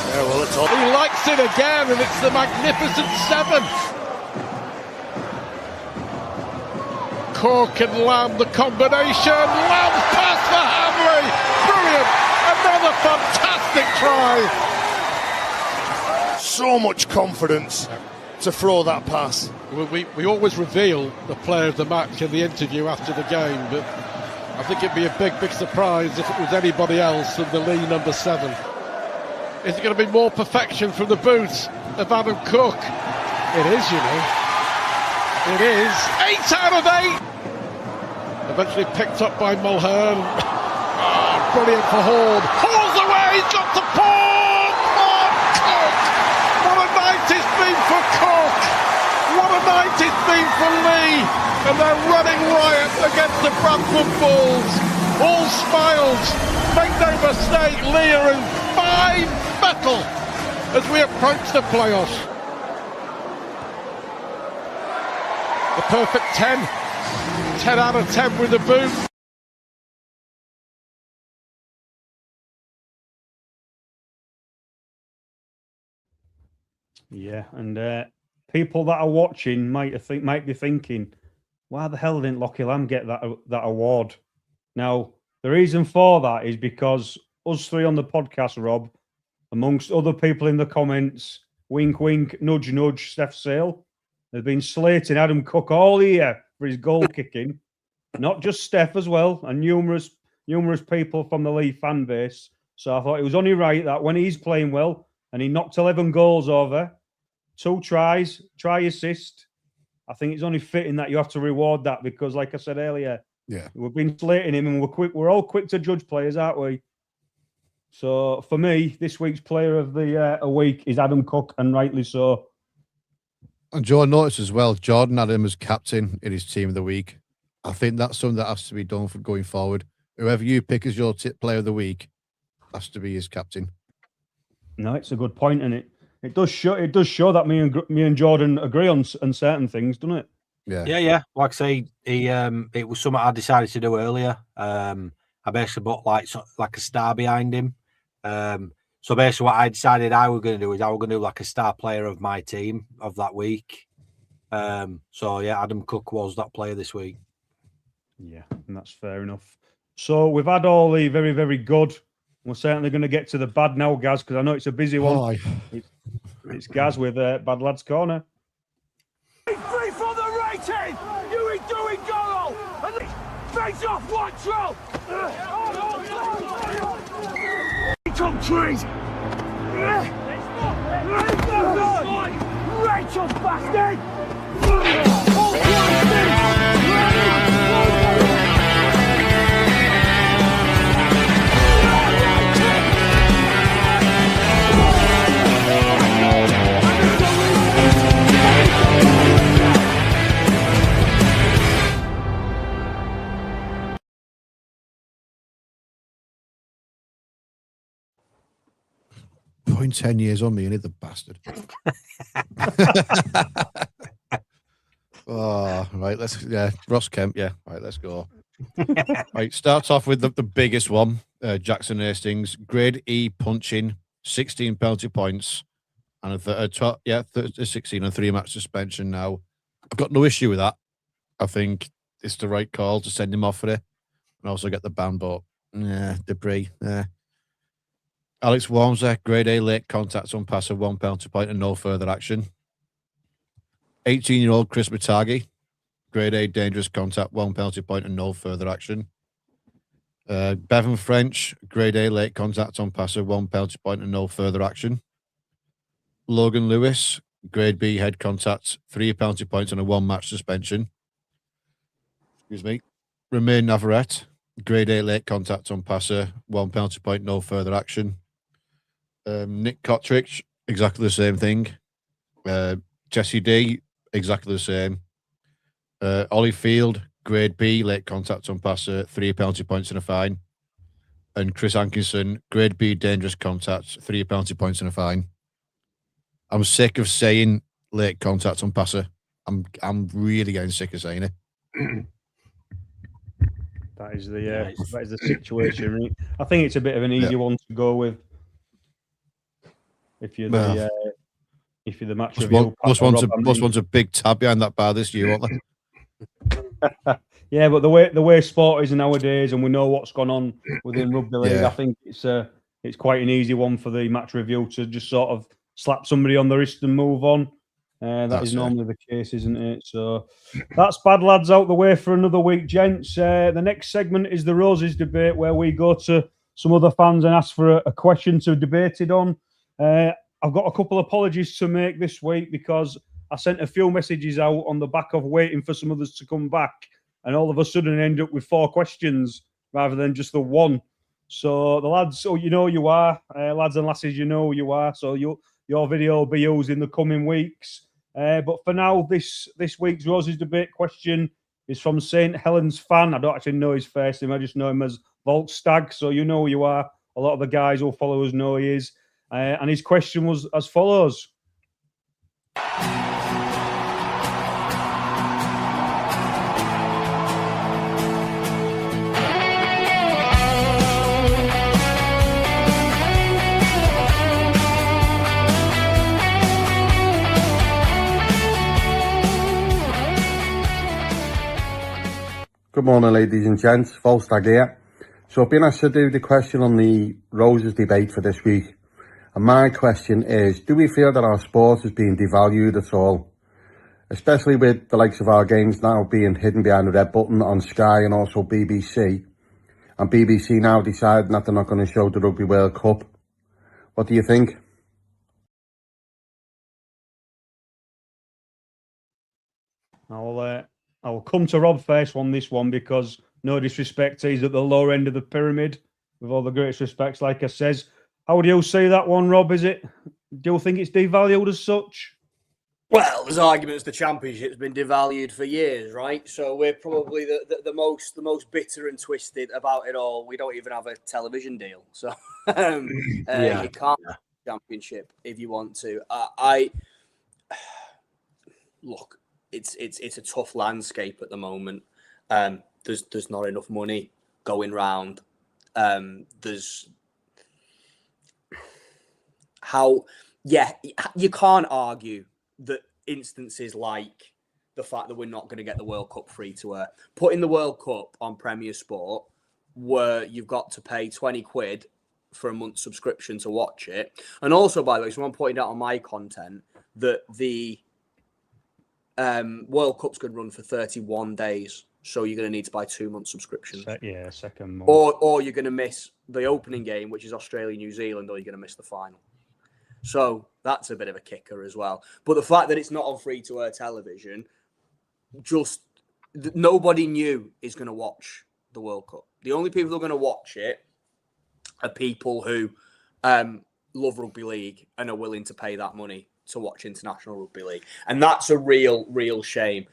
Yeah, well, it's all. He likes it again, and it's the magnificent 7. Cook and Lamb, the combination. Lamb's pass for Hamley. Brilliant. Another fantastic try. So much confidence to throw that pass. We always reveal the player of the match in the interview after the game, but I think it'd be a big surprise if it was anybody else than the Leigh number 7. Is it going to be more perfection from the boots of Adam Cook? It is, you know. It is. 8 out of 8. Eventually picked up by Mulhern. Brilliant for Hall. Hall's away. He's got support. Oh, Cook. What a night it's been for Cook. What a night it's been for Leigh. And they're running riot against the Bradford Bulls. All smiles. Make no mistake, Leigh are in fine battle as we approach the playoffs. The perfect 10. 10 out of 10 with the boot. Yeah, and people that are watching might be thinking, why the hell didn't Lockie Lamb get that award? Now, the reason for that is because us three on the podcast, Rob, amongst other people in the comments, wink, wink, nudge, nudge, Steph Sale, they've been slating Adam Cook all year for his goal kicking. Not just Steph as well, and numerous people from the Leigh fan base. So I thought it was only right that when he's playing well and he knocked 11 goals over, 2 tries, try assist, I think it's only fitting that you have to reward that because, like I said earlier, we've been slating him and we're all quick to judge players, aren't we? So for me, this week's player of the week is Adam Cook, and rightly so. And Joe noticed as well, Jordan had him as captain in his team of the week. I think that's something that has to be done for going forward. Whoever you pick as your player of the week has to be his captain. No, it's a good point, and it does show that me and Jordan agree on certain things, doesn't it? Yeah. Like I say, it was something I decided to do earlier. I basically put like a star behind him. So basically, what I decided I was going to do is I was going to do like a star player of my team of that week. So yeah, Adam Cook was that player this week. Yeah, and that's fair enough. So we've had all the very, very good. We're certainly going to get to the bad now, Gaz, because I know it's a busy one. It's Gaz with Bad Lads Corner. Free for the rating! You ain't doing goal! And face off one troll! Countries! Rachel's bastard! Point 10 years on me, and the bastard. Oh, right. Ross Kemp. Yeah, right. Let's go. Right. Starts off with the biggest one. Jackson Hastings, grade E punching, 16 penalty points, and 16 and 3-match suspension. Now, I've got no issue with that. I think it's the right call to send him off for it and also get the ban, but debris. Alex Walmsley, grade A late contact on pass of 1 penalty point and no further action. 18-year-old Chris Matagi, grade A dangerous contact, 1 penalty point and no further action. Bevan French, grade A late contact on pass of 1 penalty point and no further action. Logan Lewis, grade B head contact, 3 penalty points and a 1-match suspension. Excuse me. Romain Navarrete, grade A late contact on passer, 1 penalty point, no further action. Nick Kotrick, exactly the same thing. Jesse D, exactly the same. Ollie Field, grade B late contact on passer, 3 penalty points and a fine. And Chris Hankinson, grade B dangerous contact, 3 penalty points and a fine. I'm sick of saying late contact on passer. I'm really getting sick of saying it. That is the situation. Right? I think it's a bit of an easy one to go with. If you're the match review, most one's a big tab behind that bar this year, aren't they? Yeah, but the way sport is nowadays, and we know what's gone on within rugby league, I think it's quite an easy one for the match review to just sort of slap somebody on the wrist and move on. That is normally the case, isn't it? So that's bad lads out the way for another week, gents. The next segment is the Roses debate, where we go to some other fans and ask for a question to debate it on. I've got a couple of apologies to make this week because I sent a few messages out on the back of waiting for some others to come back, and all of a sudden end up with 4 questions rather than just the one. So the lads, you know you are, lads and lasses, you know you are. So your video will be used in the coming weeks. But for now, this week's Roses debate question is from St. Helens fan. I don't actually know his first name. I just know him as Volkstag. So you know who you are. A lot of the guys who follow us know he is. And his question was as follows. Good morning, ladies and gents. Volstag here. So I've been asked to do the question on the Roses debate for this week. And my question is, do we feel that our sport is being devalued at all? Especially with the likes of our games now being hidden behind the red button on Sky and also BBC. And BBC now deciding that they're not going to show the Rugby World Cup. What do you think? I'll come to Rob first on this one because no disrespect, he's at the lower end of the pyramid with all the greatest respects, like I says. How do you see that one, Rob? Do you think it's devalued as such? Well, there's arguments the championship's been devalued for years, right? So we're probably the most bitter and twisted about it all. We don't even have a television deal, so you can't have a championship if you want to. Look. It's a tough landscape at the moment. There's not enough money going round. You can't argue that instances like the fact that we're not going to get the World Cup free to air, putting the World Cup on Premier Sport, where you've got to pay 20 quid for a month's subscription to watch it. And also, by the way, someone pointed out on my content that the World Cup's going to run for 31 days, so you're going to need to buy 2 months subscription. Second month. Or you're going to miss the opening game, which is Australia-New Zealand, or you're going to miss the final. So that's a bit of a kicker as well. But the fact that it's not on free-to-air television, nobody new is going to watch the World Cup. The only people who are going to watch it are people who love rugby league and are willing to pay that money to watch international rugby league. And that's a real shame.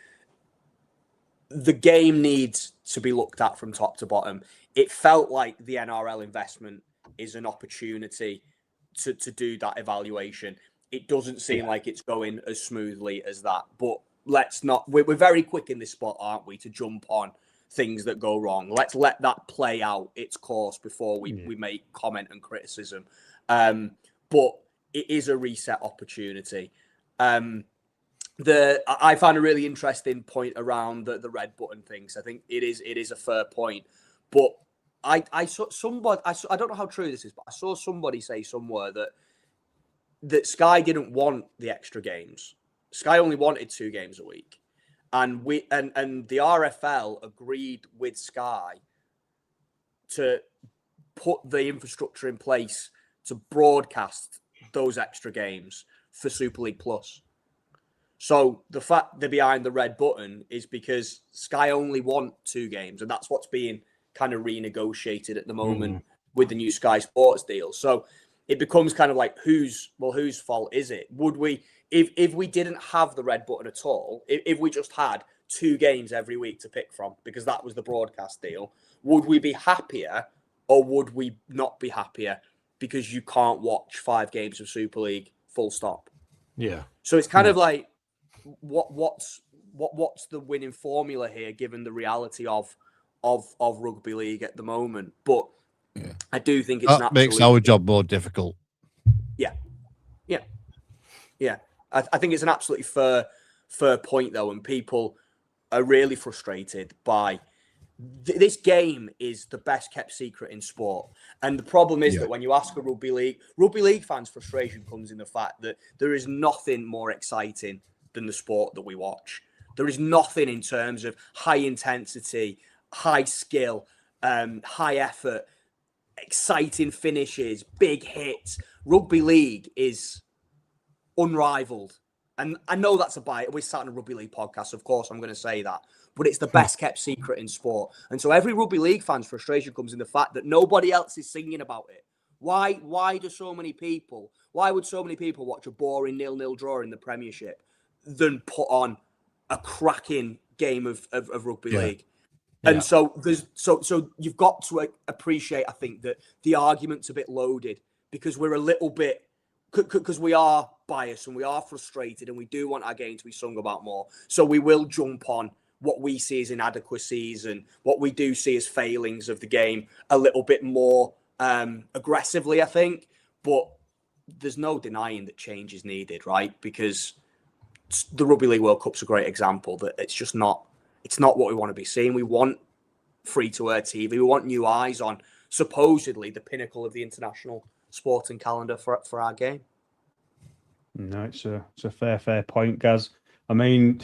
The game needs to be looked at from top to bottom. It felt like the NRL investment is an opportunity to do that evaluation. It doesn't seem like it's going as smoothly as that. But let's not... We're very quick in this spot, aren't we, to jump on things that go wrong. Let's let that play out its course before we make comment and criticism. But it is a reset opportunity. I find a really interesting point around the red button things. I think it is a fair point, but I saw somebody. I don't know how true this is, but I saw somebody say somewhere that Sky didn't want the extra games. Sky only wanted 2 games a week, and the RFL agreed with Sky to put the infrastructure in place to broadcast those extra games for Super League Plus. So the fact they're behind the red button is because Sky only want 2 games, and that's what's being kind of renegotiated at the moment with the new Sky Sports deal. So it becomes kind of like whose fault is it? Would we, if we didn't have the red button at all, if we just had 2 games every week to pick from because that was the broadcast deal, would we be happier or would we not be happier because you can't watch 5 games of Super League full stop? Yeah. So it's kind of like what's the winning formula here given the reality of rugby league at the moment? But I do think it's that makes our job more difficult. Yeah. I think it's an absolutely fair point though, and people are really frustrated by this game is the best kept secret in sport. And the problem is that when you ask a rugby league fans, frustration comes in the fact that there is nothing more exciting than the sport that we watch. There is nothing in terms of high intensity, high skill, high effort, exciting finishes, big hits. Rugby league is unrivaled. And I know that's a bias. We're sat on a rugby league podcast, of course I'm going to say that. But it's the best kept secret in sport. And so every rugby league fan's frustration comes in the fact that nobody else is singing about it. Why would so many people watch a boring 0-0 draw in the Premiership than put on a cracking game of rugby league? And so you've got to appreciate, I think, that the argument's a bit loaded because we're a little bit, because we are biased and we are frustrated and we do want our game to be sung about more. So we will jump on what we see as inadequacies and what we do see as failings of the game a little bit more aggressively, I think. But there's no denying that change is needed, right? Because the Rugby League World Cup's a great example that it's not what we want to be seeing. We want free-to-air TV. We want new eyes on supposedly the pinnacle of the international sporting calendar for our game. No, it's a fair point, Gaz. I mean,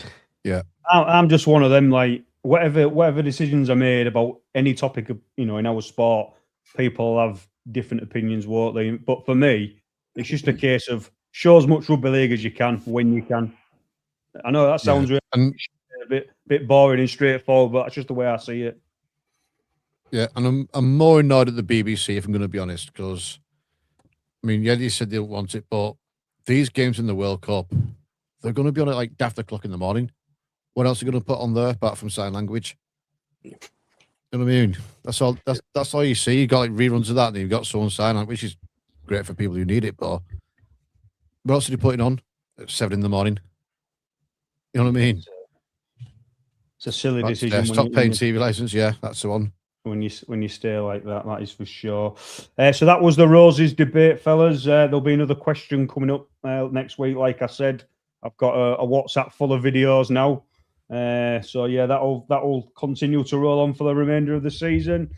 I'm just one of them. Like whatever decisions are made about any topic of in our sport, people have different opinions, won't they? But for me, it's just a case of show as much rugby league as you can when you can. I know that sounds really a bit boring and straightforward, but that's just the way I see it. Yeah, and I'm more annoyed at the BBC, if I'm going to be honest, because I mean, you said they don't want it, but these games in the World Cup, they're going to be on at like daft o'clock in the morning. What else are you going to put on there apart from sign language? You know what I mean? That's all you see. You got like reruns of that, and you've got someone sign language, which is great for people who need it. But what else are you putting on at 7 in the morning? You know what I mean? It's a silly decision. Stop paying TV license. Yeah, that's the one. When you stay like that, that is for sure. So that was the Roses debate, fellas. There'll be another question coming up next week. Like I said, I've got a WhatsApp full of videos now. So yeah, that'll continue to roll on for the remainder of the season.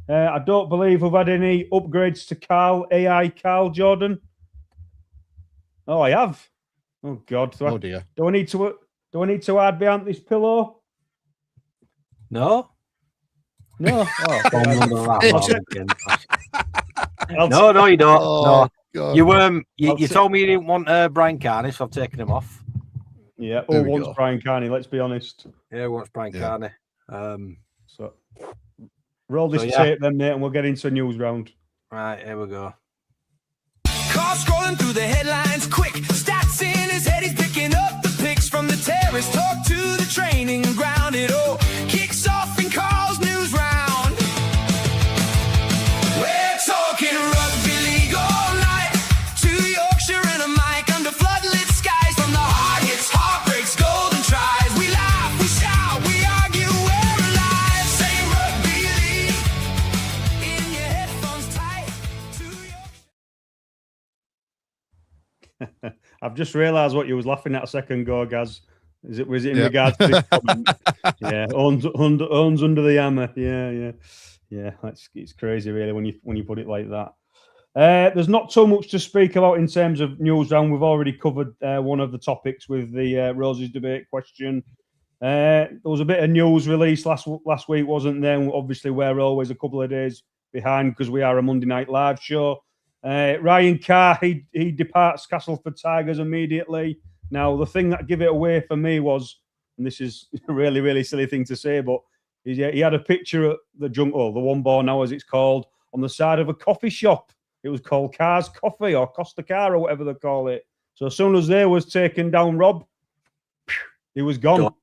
I don't believe we've had any upgrades to AI Carl Jordan. Oh, I have. Oh God. Dear. Do I need to hide behind this pillow? No. No. Oh, no, you don't. Oh, no. You told me you didn't want Brian Carney, so I've taken him off. Yeah, wants Brian Carney, let's be honest. Yeah, wants Brian Carney. So roll this tape then, mate, and we'll get into a news round. Right, here we go. Car scrolling through the headlines quick. Stats in his head, he's picking up the pics from the terrace. Talk to the training ground. It all kicks off in Carl's news round. We're talking rugby league all night. To Yorkshire and a mic under floodlit skies. From the hard hits, heartbreaks, golden tries. We laugh, we shout, we argue, we're alive. Say rugby league in your headphones tight. To Yorkshire. I've just realised what you was laughing at a second ago, Gaz. Was it in regards to this comment? Yeah, owns under the hammer. Yeah. It's crazy, really, when you put it like that. There's not so much to speak about in terms of news round. We've already covered one of the topics with the Roses debate question. There was a bit of news released last week, wasn't there? Obviously, we're always a couple of days behind because we are a Monday Night Live show. Ryan Carr, he departs Castleford Tigers immediately. Now, the thing that gave it away for me was, and this is a really, really silly thing to say, but he had a picture at the the One Bar now, as it's called, on the side of a coffee shop. It was called Carr's Coffee or Costa Car or whatever they call it. So as soon as they was taken down, Rob, he was gone.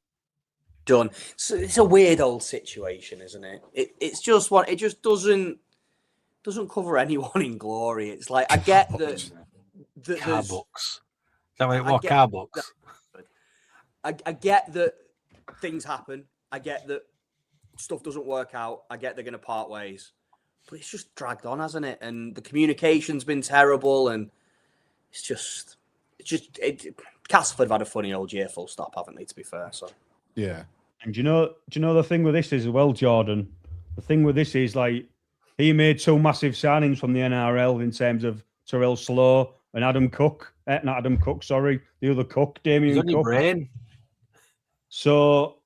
Done. So it's a weird old situation, isn't it? It's just one. It just doesn't cover anyone in glory. It's like I get that. Car books. Is that what it was? Car books. I get that things happen. I get that stuff doesn't work out. I get they're going to part ways. But it's just dragged on, hasn't it? And the communication's been terrible, and Castleford have had a funny old year, full stop, haven't they? To be fair, so yeah. And do you know the thing with this is as well, Jordan? The thing with this is like he made two massive signings from the NRL in terms of Terrell Slow and Adam Cook. Not Adam Cook, sorry, the other Cook, Damien Cook. Brain. So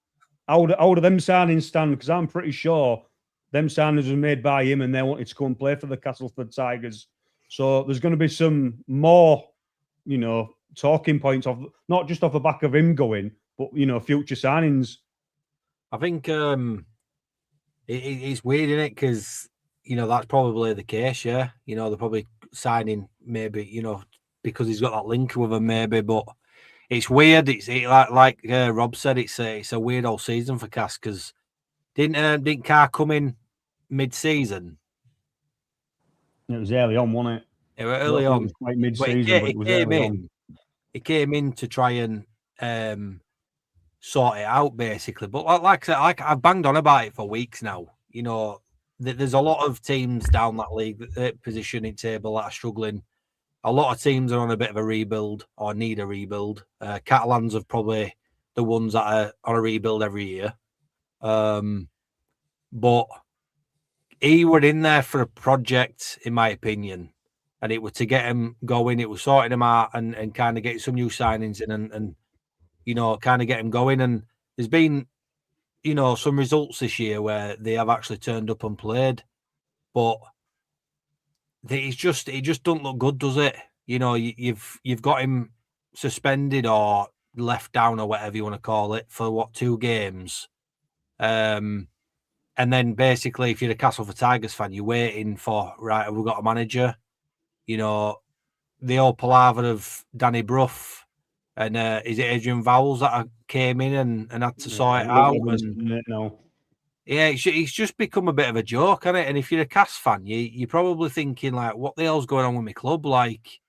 how do them signings stand? Because I'm pretty sure them signings were made by him and they wanted to come and play for the Castleford Tigers. So there's going to be some more, talking points of not just off the back of him going, but, future signings. I think it's weird, isn't it? Because, that's probably the case, yeah. They're probably signing maybe, because he's got that link with them maybe, but it's weird. It's like Rob said, it's a weird old season for Cass because didn't Carr come in mid-season? It was early on, wasn't it? It was early on. It was quite mid-season, but it was early on. He came in to try and sort it out, basically. But like I said, I've banged on about it for weeks now. There's a lot of teams down that league positioning table that are struggling. A lot of teams are on a bit of a rebuild or need a rebuild. Catalans are probably the ones that are on a rebuild every year. But he were in there for a project, in my opinion, and it was to get him going. It was sorting him out and kind of getting some new signings in and kind of get him going. And there's been, some results this year where they have actually turned up and played, but it just don't look good, does it? You've got him suspended or left down or whatever you want to call it for 2 games. And then basically, if you're a Castleford Tigers fan, you're waiting for, right, have we got a manager? The old palaver of Danny Brough and is it Adrian Vowles that came in and had to sort it out? Yeah, it's just become a bit of a joke, hasn't it? And if you're a Cass fan, you're probably thinking, like, what the hell's going on with my club? Like,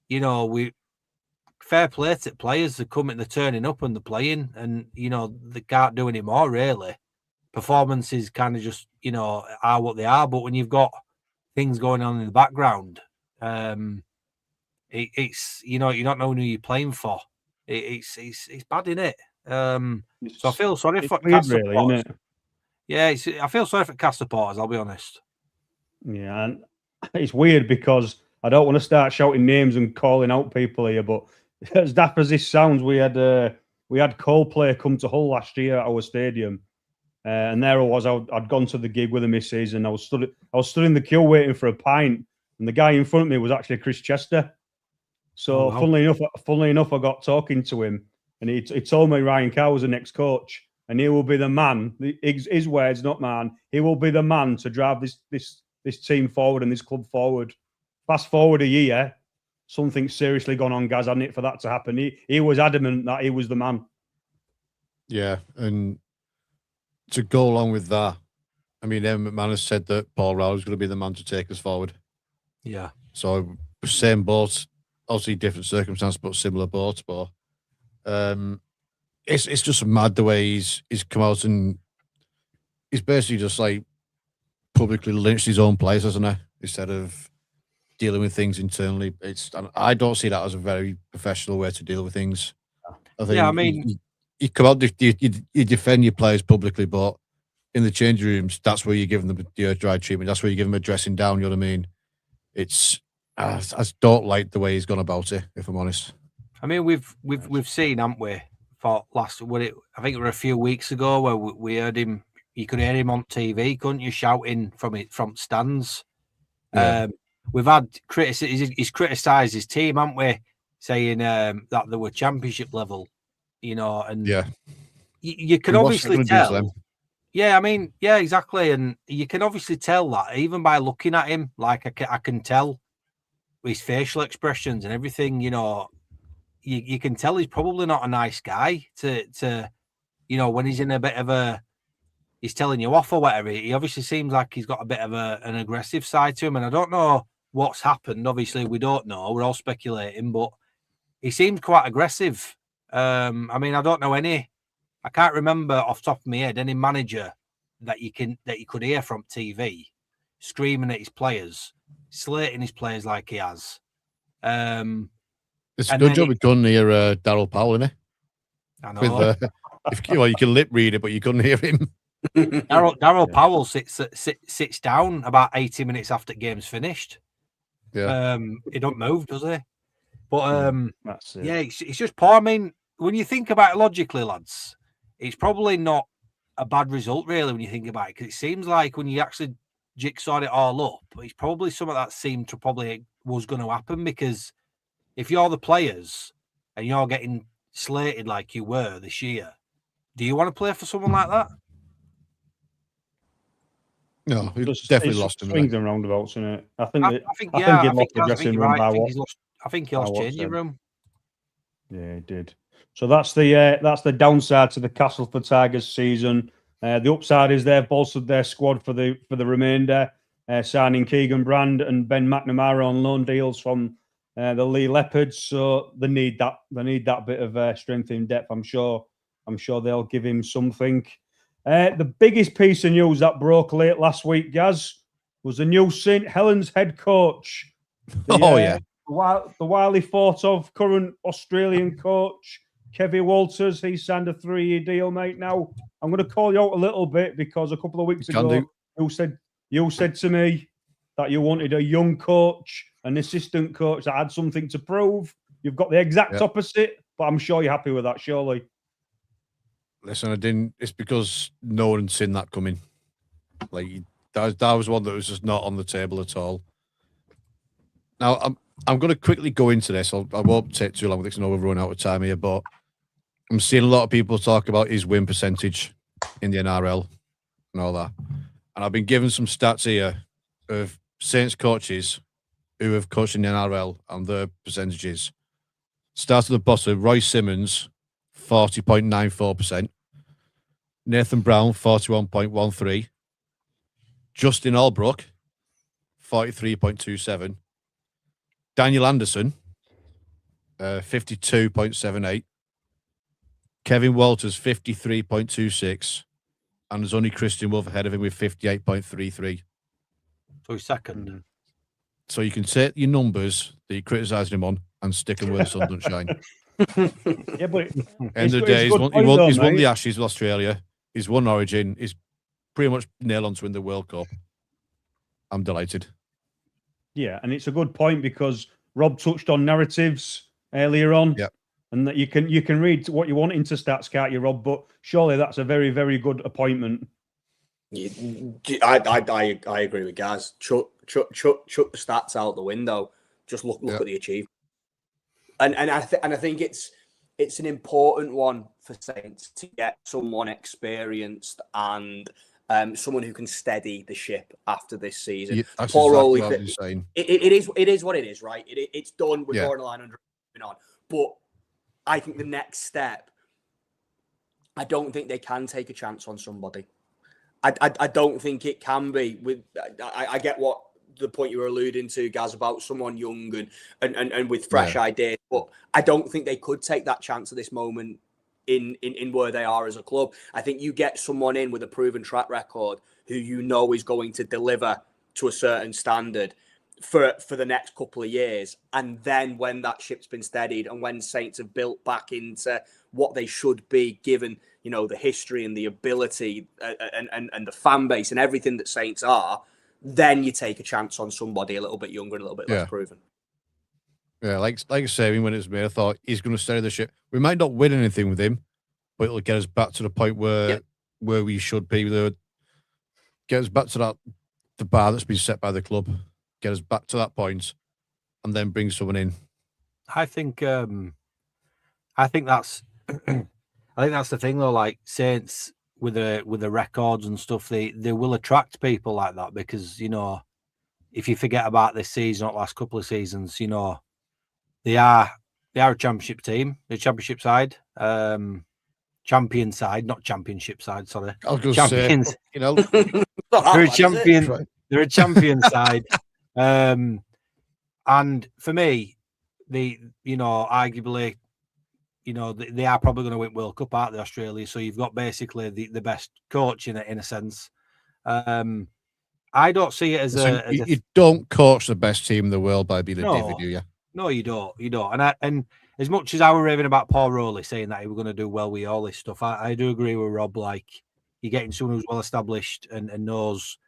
fair play to players. They're turning up and they're playing and, they can't do any more, really. Performances kind of just, are what they are. But when you've got things going on in the background, it's you don't know who you're playing for. It's bad, isn't it? So I feel sorry for Cass supporters. Really, isn't it? Yeah, I feel sorry for Cass supporters, I'll be honest. Yeah, and it's weird because I don't want to start shouting names and calling out people here, but as daft as this sounds, we had Coldplay come to Hull last year at our stadium. And there I was. I'd gone to the gig with the missus, and I was stood in the queue waiting for a pint, and the guy in front of me was actually Chris Chester. So, funnily enough, I got talking to him, and he told me Ryan Carr was the next coach, and he will be the man. His words, not mine. He will be the man to drive this team forward and this club forward. Fast forward a year, something's seriously gone on, Gaz, hasn't it, for that to happen? He was adamant that he was the man. Yeah, and to go along with that, I mean, Evan McMahon has said that Paul Rowell is going to be the man to take us forward. Yeah. So, same boat, obviously different circumstances, but similar boats. But it's just mad the way he's come out and he's basically just like publicly lynched his own players, hasn't he? Instead of dealing with things internally. I don't see that as a very professional way to deal with things. I think Yeah, I mean, you come out, you defend your players publicly, but in the changing rooms, that's where you give them the earth dry treatment. That's where you give them a dressing down. You know what I mean? I don't like the way he's gone about it, if I'm honest. I mean, we've seen, haven't we? For I think it was a few weeks ago where we heard him. You could hear him on TV, couldn't you, shouting from stands? Yeah. We've had he's criticised his team, haven't we? Saying that they were championship level, and yeah, you can obviously tell. Yeah, I mean, yeah, exactly, and you can obviously tell that even by looking at him. Like I can tell his facial expressions and everything. You can tell he's probably not a nice guy to when he's in a bit of he's telling you off or whatever. He obviously seems like he's got a bit of an aggressive side to him, and I don't know what's happened. Obviously, we don't know. We're all speculating, but he seemed quite aggressive. I mean, I don't know I can't remember off the top of my head any manager that you could hear from TV screaming at his players, slating his players like he has. It's a good job we've done near Daryl Powell, isn't it? I know. You can lip read it, but you couldn't hear him. Daryl Powell sits down about 80 minutes after the game's finished. Yeah. He don't move, does he? But that's it. Yeah, it's just poor. I mean, when you think about it logically, lads, it's probably not a bad result, really, when you think about it, because it seems like when you actually jigsawed it all up, it's probably something that seemed to probably was going to happen, because if you're the players and you're getting slated like you were this year, do you want to play for someone like that? No, he definitely lost him. Swings and roundabouts, isn't it? I think he lost the dressing room. I think he lost changing room. Yeah, he did. So that's the downside to the Castleford Tigers season. The upside is they've bolstered their squad for the remainder, signing Keegan Brand and Ben McNamara on loan deals from the Leigh Leopards. So they need that. They need that bit of strength in depth. I'm sure they'll give him something. The biggest piece of news that broke late last week, Gaz, was the new St. Helens head coach. The widely thought of current Australian coach, Kevin Walters. He signed a 3-year deal, mate. Now, I'm going to call you out a little bit because a couple of weeks ago, you said to me that you wanted a young coach, an assistant coach that had something to prove. You've got the exact opposite, but I'm sure you're happy with that, surely. Listen, I didn't. It's because no one's seen that coming. Like that was one that was just not on the table at all. Now I'm going to quickly go into this. I won't take too long because I know we're running out of time here. But I'm seeing a lot of people talk about his win percentage in the NRL and all that. And I've been given some stats here of Saints coaches who have coached in the NRL and their percentages. Start at the bottom. Roy Simmons, 40.94%. Nathan Brown, 41.13%. Justin Albrook, 43.27%. Daniel Anderson, 52.78%. Kevin Walters, 53.26%. And there's only Christian Wolf ahead of him with 58.33%. So he's second. So you can take your numbers that you're criticising him on and stick them where the sun don't shine. Yeah, but end of the day, he's won the Ashes with Australia. He's won Origin. He's pretty much nailed on to win the World Cup. I'm delighted. Yeah, and it's a good point because Rob touched on narratives earlier on. Yeah. And that you can read what you want into stats, can't you, Rob? But surely that's a very, very good appointment. I agree with Gaz. Chuck the stats out the window. Just look at the achievement. And I think it's an important one for Saints to get someone experienced and someone who can steady the ship after this season. Yeah, that's Poor exactly Oli, what I'm saying. It is what it is, right? It's done. We're drawing a line under moving on. But I think the next step, I don't think they can take a chance on somebody. I don't think it can be. I get what the point you were alluding to, Gaz, about someone young and with fresh ideas, but I don't think they could take that chance at this moment in where they are as a club. I think you get someone in with a proven track record who you know is going to deliver to a certain standard for the next couple of years. And then when that ship's been steadied and when Saints have built back into what they should be, given, you know, the history and the ability and the fan base and everything that Saints are, then you take a chance on somebody a little bit younger and a little bit less proven. Yeah, like I say, when it was me, I thought he's going to steady the ship. We might not win anything with him, but it'll get us back to the point where we should be. Get us back to the bar that's been set by the club. Get us back to that point, and then bring someone in. I think that's the thing though. Like Saints with the records and stuff, they will attract people like that because, you know, if you forget about this season or last couple of seasons, you know, they are a championship team, the championship side, champion side, not championship side. Sorry, I was going to say, you know, they're a champion. They're a champion side. And for me, arguably, you know, they are probably going to win World Cup, aren't they, Australia? So you've got basically the best coach in a sense. I don't see it as you don't coach the best team in the world by being a divvy, do you? No, you don't. You don't. And as much as I were raving about Paul Rowley saying that he was going to do well with all this stuff, I do agree with Rob. Like, you're getting someone who's well established and knows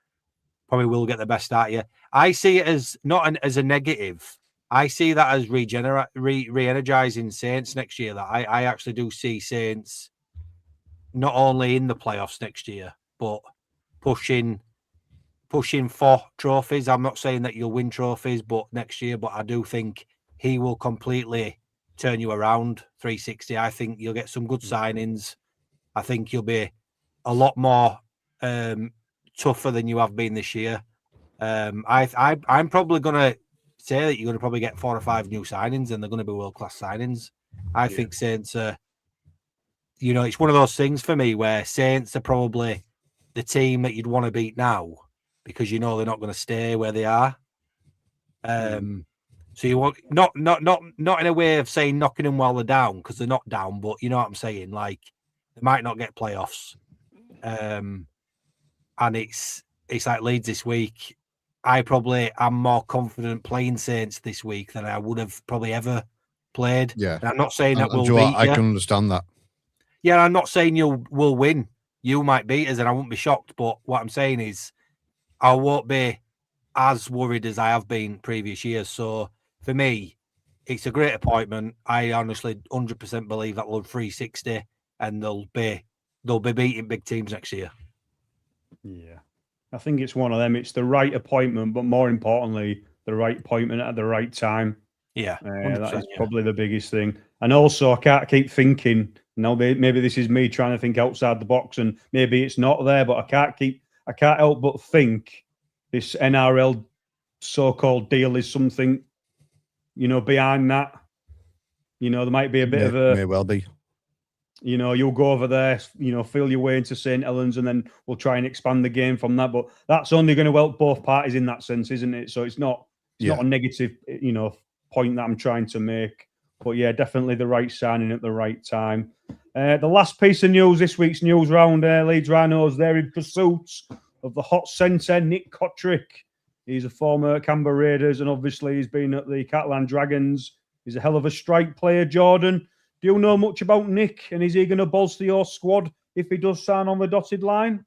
probably will get the best out of you. I see it as not as a negative. I see that as re-energizing Saints next year. That I actually do see Saints not only in the playoffs next year, but pushing for trophies. I'm not saying that you'll win trophies, but next year. But I do think he will completely turn you around 360. I think you'll get some good signings. I think you'll be a lot more tougher than you have been this year. I'm probably going to say that you're going to probably get 4 or 5 new signings, and they're going to be world-class signings. I think Saints are, you know, it's one of those things for me where Saints are probably the team that you'd want to beat now because you know they're not going to stay where they are. So you want not in a way of saying knocking them while they're down, because they're not down, but you know what I'm saying. Like, they might not get playoffs, and it's like Leeds this week. I probably am more confident playing Saints this week than I would have probably ever played. Yeah, and I'm not saying that we'll beat you. I can understand that. Yeah, I'm not saying will win. You might beat us, and I won't be shocked. But what I'm saying is, I won't be as worried as I have been previous years. So for me, it's a great appointment. I honestly 100% believe that they'll 360 and they'll be beating big teams next year. Yeah, I think it's one of them. It's the right appointment, but more importantly, the right appointment at the right time. Yeah, that is probably the biggest thing. And also, I can't keep thinking. Maybe this is me trying to think outside the box, and maybe it's not there. But I can't help but think this NRL so-called deal is something, you know, behind that. You know, there might be a bit of a. May well be. You know, you'll go over there, you know, feel your way into St. Helens, and then we'll try and expand the game from that. But that's only going to help both parties in that sense, isn't it? So it's not a negative, you know, point that I'm trying to make. But yeah, definitely the right signing at the right time. The last piece of news, this week's news round, Leeds Rhinos, they're in pursuit of the hot centre, Nick Kotrick. He's a former Canberra Raiders, and obviously he's been at the Catalan Dragons. He's a hell of a strike player, Jordan. Do you know much about Nick, and is he going to bolster your squad if he does sign on the dotted line?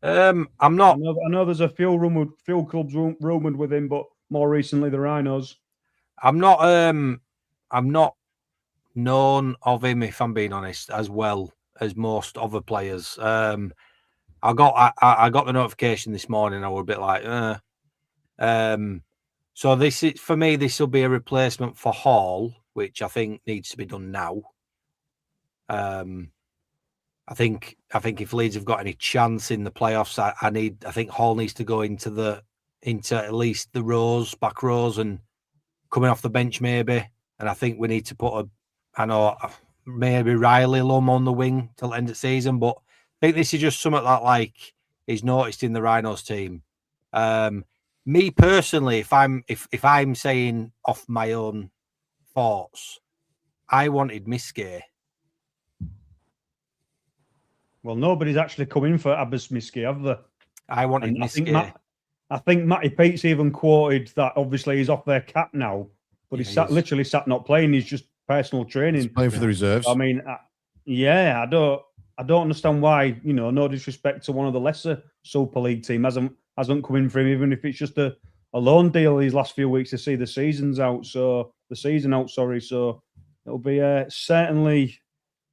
I'm not. I know there's a few clubs rumoured with him, but more recently the Rhinos. I'm not known of him, if I'm being honest, as well as most other players. I got the notification this morning. I was a bit like, So this is, for me, this will be a replacement for Hall, which I think needs to be done now. I think if Leeds have got any chance in the playoffs, I think Hall needs to go into at least the back rows, and coming off the bench maybe. And I think we need to put maybe Riley Lum on the wing till the end of the season. But I think this is just something that like is noticed in the Rhinos team. Me personally, if I'm saying off my own thoughts, I wanted Miske. Well, nobody's actually come in for Abbas Miske, have they? I wanted Miske. I think Matty Pete's even quoted that obviously he's off their cap now, but he's literally sat not playing. He's just personal training. He's playing for the reserves. I mean, I don't understand why. No disrespect to one of the lesser Super League team hasn't come in for him, even if it's just a loan deal these last few weeks to see the season out. So it'll be certainly,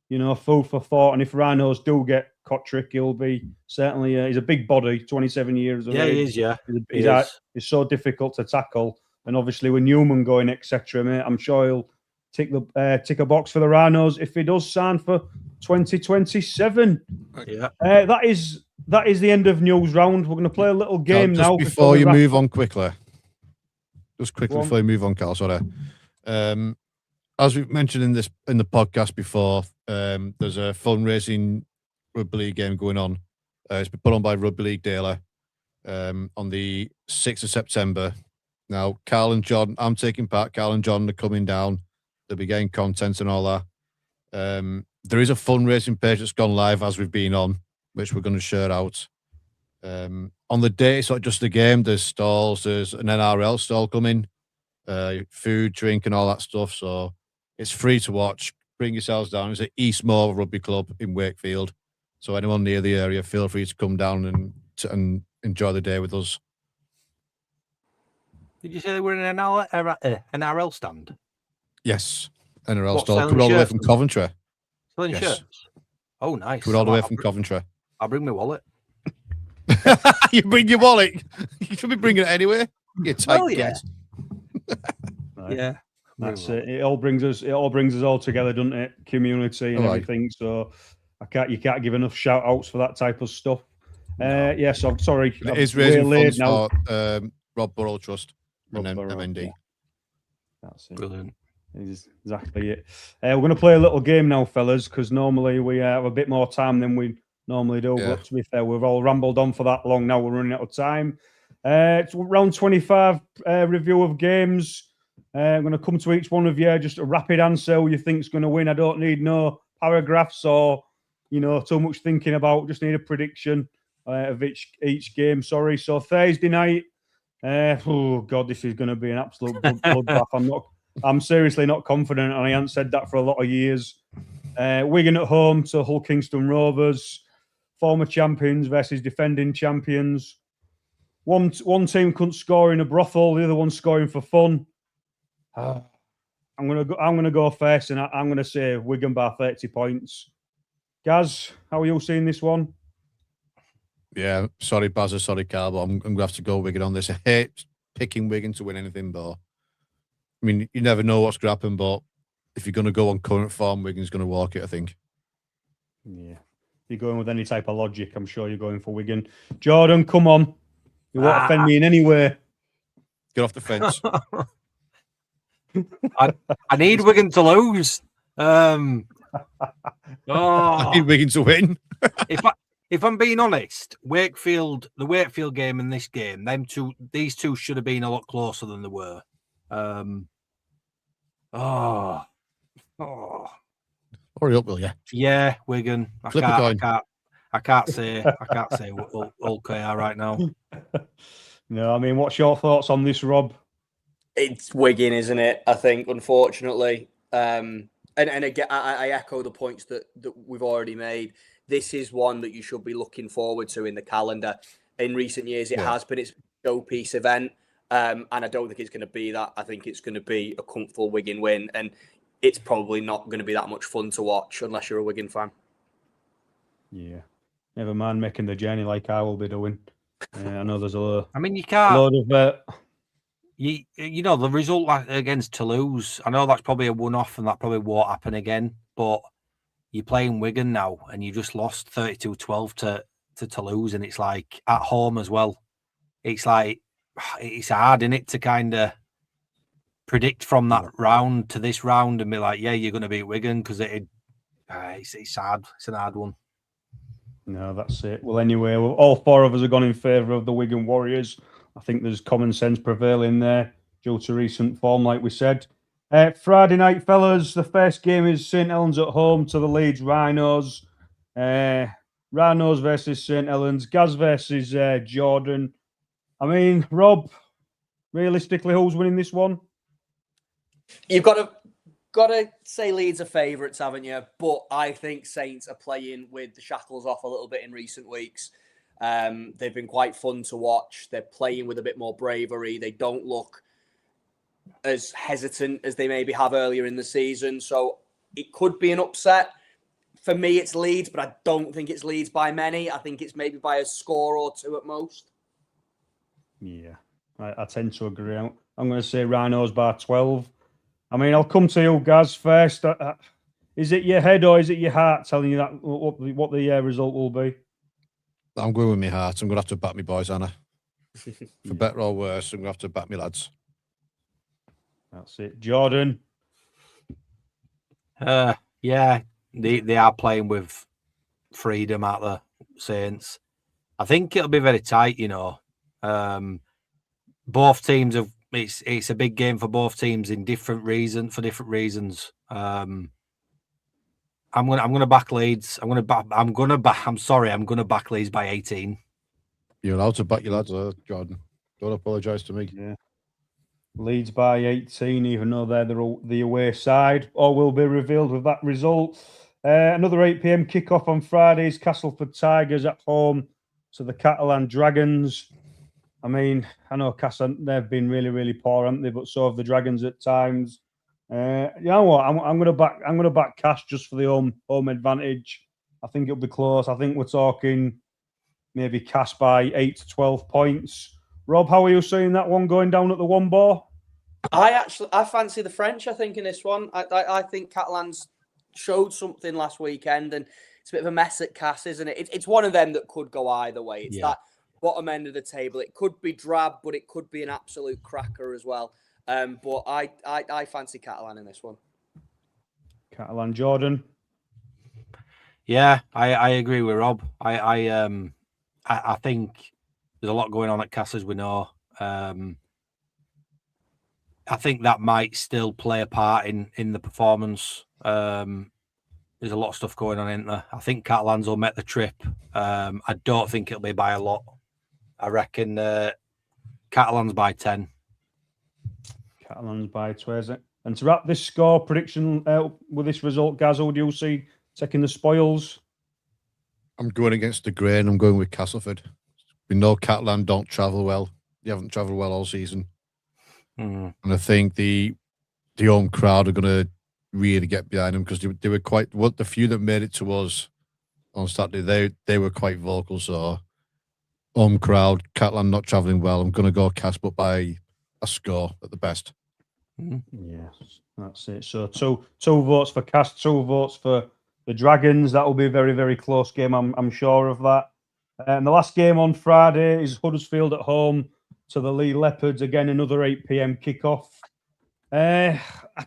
food for thought. And if Rhinos do get Kotrick, he'll be certainly. He's a big body, 27 years of age. He is. Yeah, he's so difficult to tackle. And obviously, with Newman going, etc., mate, I'm sure he'll tick a box for the Rhinos if he does sign for 2027. Yeah, that is the end of news round. We're going to play a little game now. Before you move on quickly, before you move on, Carl. Sorry. As we've mentioned in the podcast before, there's a fundraising rugby league game going on. It's been put on by Rugby League Daily on the 6th of September. Now, Carl and John, I'm taking part. Carl and John are coming down. They'll be getting content and all that. There is a fundraising page that's gone live as we've been on, which we're going to share out. On the day, it's not just a game. There's stalls. There's an NRL stall coming, food, drink, and all that stuff. So it's free to watch. Bring yourselves down. It's at Eastmoor Rugby Club in Wakefield. So anyone near the area, feel free to come down and enjoy the day with us. Did you say they were in an NRL stand? Yes, NRL stall. Coming all the way from Coventry. Selling shirts? Oh, nice. Coming all the way from Coventry. I'll bring my wallet. You bring your wallet? You should be bringing it anyway. You tight get. Yeah. That's it. It all brings us all together, doesn't it? Community and everything. So you can't give enough shout outs for that type of stuff. Yes, I'm sorry. It is raising funds for Rob Burrow Trust and MND. Yeah. That's it. Brilliant. Exactly it. We're going to play a little game now, fellas, because normally we have a bit more time than we normally do. Yeah. But to be fair, we've all rambled on for that long now. We're running out of time. It's round 25 review of games. I'm going to come to each one of you, just a rapid answer who you think's going to win. I don't need no paragraphs or too much thinking about. Just need a prediction of each game. Sorry. So Thursday night. Oh God, this is going to be an absolute bloodbath. I'm seriously not confident, and I haven't said that for a lot of years. Wigan at home to Hull Kingston Rovers, former champions versus defending champions. One team couldn't score in a brothel, the other one scoring for fun. I'm gonna go first, and I'm gonna say Wigan by 30 points. Gaz, how are you seeing this one? Yeah, sorry, Bazza, sorry, Carl, but I'm gonna have to go Wigan on this. I hate picking Wigan to win anything, but I mean, you never know what's going to happen, but if you're going to go on current form, Wigan's going to walk it, I think. Yeah. If you're going with any type of logic, I'm sure you're going for Wigan. Jordan, come on. You won't offend me in any way. Get off the fence. I need Wigan to lose. I need Wigan to win. If I'm being honest, the Wakefield game and this game, these two should have been a lot closer than they were. Hurry up, will you? Yeah, Wigan. I can't say okay right now. No, I mean, what's your thoughts on this, Rob? It's Wigan, isn't it? I think, unfortunately. And again, I echo the points that we've already made. This is one that you should be looking forward to in the calendar. In recent years, it has been its showpiece event. And I don't think it's going to be that. I think it's going to be a comfortable Wigan win. And it's probably not going to be that much fun to watch unless you're a Wigan fan. Yeah. Never mind making the journey like I will be doing. I know there's a I mean, you can't. load of... You know, the result against Toulouse, I know that's probably a one-off and that probably won't happen again, but you're playing Wigan now and you just lost 32-12 to Toulouse, and it's like at home as well. It's like, it's hard, isn't it, to kind of predict from that round to this round and be like, yeah, you're going to beat Wigan, because it's hard. It's an hard one. No, that's it. Well, anyway, all four of us have gone in favour of the Wigan Warriors. I think there's common sense prevailing there due to recent form, like we said. Friday night, fellas, the first game is St Helens at home to the Leeds Rhinos. Rhinos versus St Helens. Gaz versus Jordan. I mean, Rob, realistically, who's winning this one? You've got to say Leeds are favourites, haven't you? But I think Saints are playing with the shackles off a little bit in recent weeks. They've been quite fun to watch. They're playing with a bit more bravery. They don't look as hesitant as they maybe have earlier in the season. So it could be an upset. For me, it's Leeds, but I don't think it's Leeds by many. I think it's maybe by a score or two at most. Yeah, I tend to agree. I'm going to say Rhinos by 12. I mean, I'll come to you, Gaz, first. Is it your head or is it your heart telling you that what the result will be? I'm going with my heart. I'm going to have to back my boys, Anna. For better or worse, I'm going to have to back my lads. That's it. Jordan? Yeah, they are playing with freedom at the Saints. I think it'll be very tight, you know. Both teams have. It's a big game for both teams in different reasons. I'm gonna back Leeds. I'm gonna back Leeds by 18. You're allowed to back your lads, Jordan. Don't apologise to me. Yeah. Leeds by 18, even though they're the away side, or will be revealed with that result. Another 8 p.m. kickoff on Fridays. Castleford Tigers at home to the Catalan Dragons. I mean, I know Casa, they've been really, really poor, haven't they? But so have the Dragons at times. You know what? I'm going to back Cash just for the home advantage. I think it'll be close. I think we're talking maybe Cash by 8 to 12 points. Rob, how are you seeing that one going down at the one ball? I fancy the French. I think in this one, I think Catalans showed something last weekend, and it's a bit of a mess at Cass, isn't it? It's one of them that could go either way. It's that bottom end of the table. It could be drab, but it could be an absolute cracker as well. But I fancy Catalan in this one. Catalan, Jordan. Yeah, I agree with Rob. I think there's a lot going on at Cass, as we know. I think that might still play a part in the performance. There's a lot of stuff going on, isn't there? I think Catalans will make the trip. I don't think it'll be by a lot. I reckon Catalans by 10. Catalans by 12. And to wrap this score prediction with this result, Gaz, who do you see taking the spoils? I'm going against the grain. I'm going with Castleford. We know Catalan don't travel well. They haven't travelled well all season. And I think the home crowd are going to really get behind them because they were quite, the few that made it to us on Saturday, they were quite vocal. So home crowd, Catalan not travelling well. I'm going to go Cas, but by a score at the best. Yes, that's it. So two votes for Cas, 2 votes for the Dragons. That will be a very, very close game. I'm sure of that. And the last game on Friday is Huddersfield at home to the Leigh Leopards. Again, another 8 p.m. kickoff. I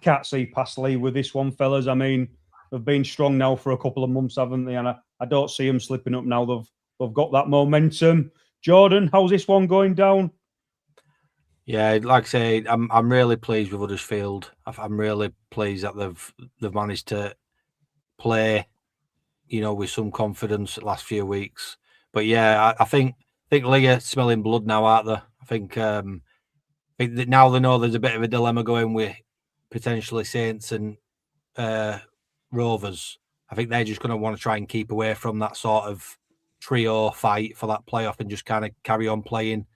can't see past Leigh with this one, fellas. I mean, they've been strong now for a couple of months, haven't they? And I don't see them slipping up now. They've got that momentum. Jordan, how's this one going down? Yeah, like I say, I'm really pleased with Huddersfield. I'm really pleased that they've managed to play, you know, with some confidence the last few weeks. But yeah, I think Leigh are smelling blood now, aren't they? I think now they know there's a bit of a dilemma going with potentially Saints and Rovers. I think they're just going to want to try and keep away from that sort of trio fight for that playoff and just kind of carry on playing.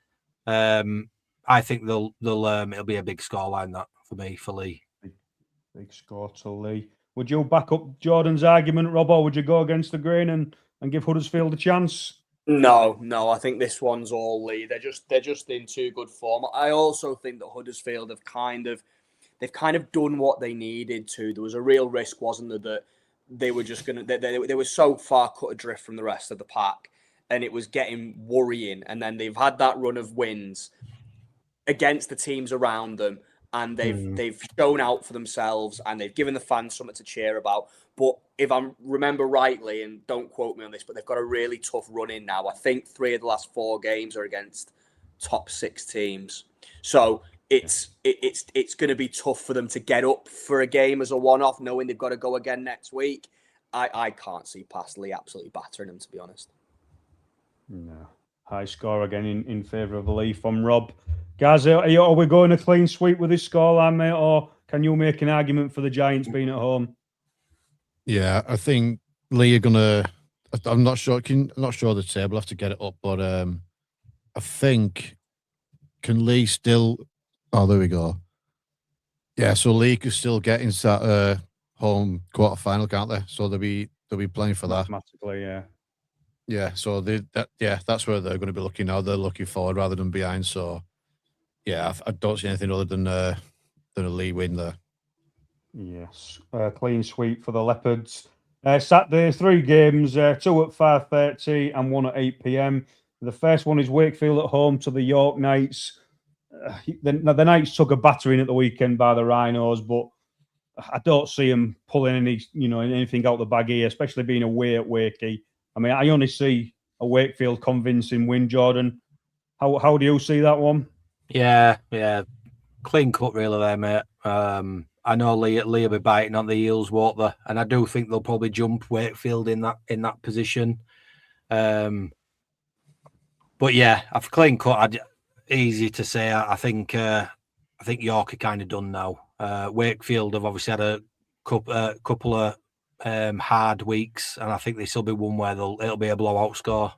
I think they'll it'll be a big scoreline that for me for Leigh. Big score to Leigh. Would you back up Jordan's argument, Rob, or would you go against the grain and give Huddersfield a chance? No. I think this one's all Leigh. They're just in too good form. I also think that Huddersfield have kind of done what they needed to. There was a real risk, wasn't there, that they were just gonna they were so far cut adrift from the rest of the pack, and it was getting worrying. And then they've had that run of wins against the teams around them, and they've shown out for themselves, and they've given the fans something to cheer about. But if I remember rightly, and don't quote me on this, but they've got a really tough run in now. I think 3 of the last 4 games are against top 6 teams. So it's going to be tough for them to get up for a game as a one-off, knowing they've got to go again next week. I can't see past Leigh absolutely battering them, to be honest. No. High score again in favour of Leigh from Rob. Guys, are we going a clean sweep with this scoreline, mate, or can you make an argument for the Giants being at home? Yeah, I think Leigh are gonna. I'm not sure. I'm not sure the table. I have to get it up, but I think can Leigh still. Oh, there we go. Yeah, so Leigh could still get into that home quarter final, can't they? So they'll be playing for that. Mathematically, yeah. Yeah, so that's where they're going to be looking now. They're looking forward rather than behind. So yeah, I don't see anything other than a Leigh win there. Yes, clean sweep for the Leopards. Saturday, 3 games, 2 at 5:30 and 1 at 8 p.m. The first one is Wakefield at home to the York Knights. The Knights took a battering at the weekend by the Rhinos, but I don't see them pulling anything out the bag here, especially being away at Wakey. I mean, I only see a Wakefield convincing win, Jordan. How do you see that one? Yeah. Clean cut, really, there, mate. I know Leigh will be biting on the heels, won't they? And I do think they'll probably jump Wakefield in that position. But yeah, I've clean cut. Easy to say. I think York are kind of done now. Wakefield have obviously had a couple of hard weeks, and I think this will be one where it'll be a blowout score.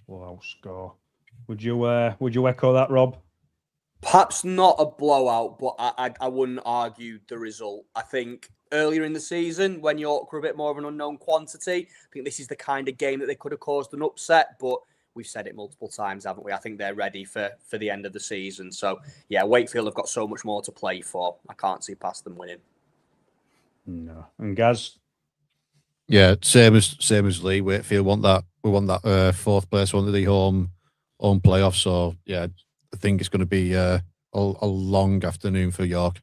Blowout score. Would you echo that, Rob? Perhaps not a blowout, but I wouldn't argue the result. I think earlier in the season, when York were a bit more of an unknown quantity, I think this is the kind of game that they could have caused an upset, but we've said it multiple times, haven't we? I think they're ready for the end of the season. So, yeah, Wakefield have got so much more to play for. I can't see past them winning. No. And Gaz? Yeah, same as Leigh. Wakefield want that. We want that fourth place, one of the home playoffs. So, yeah, I think it's going to be a long afternoon for York.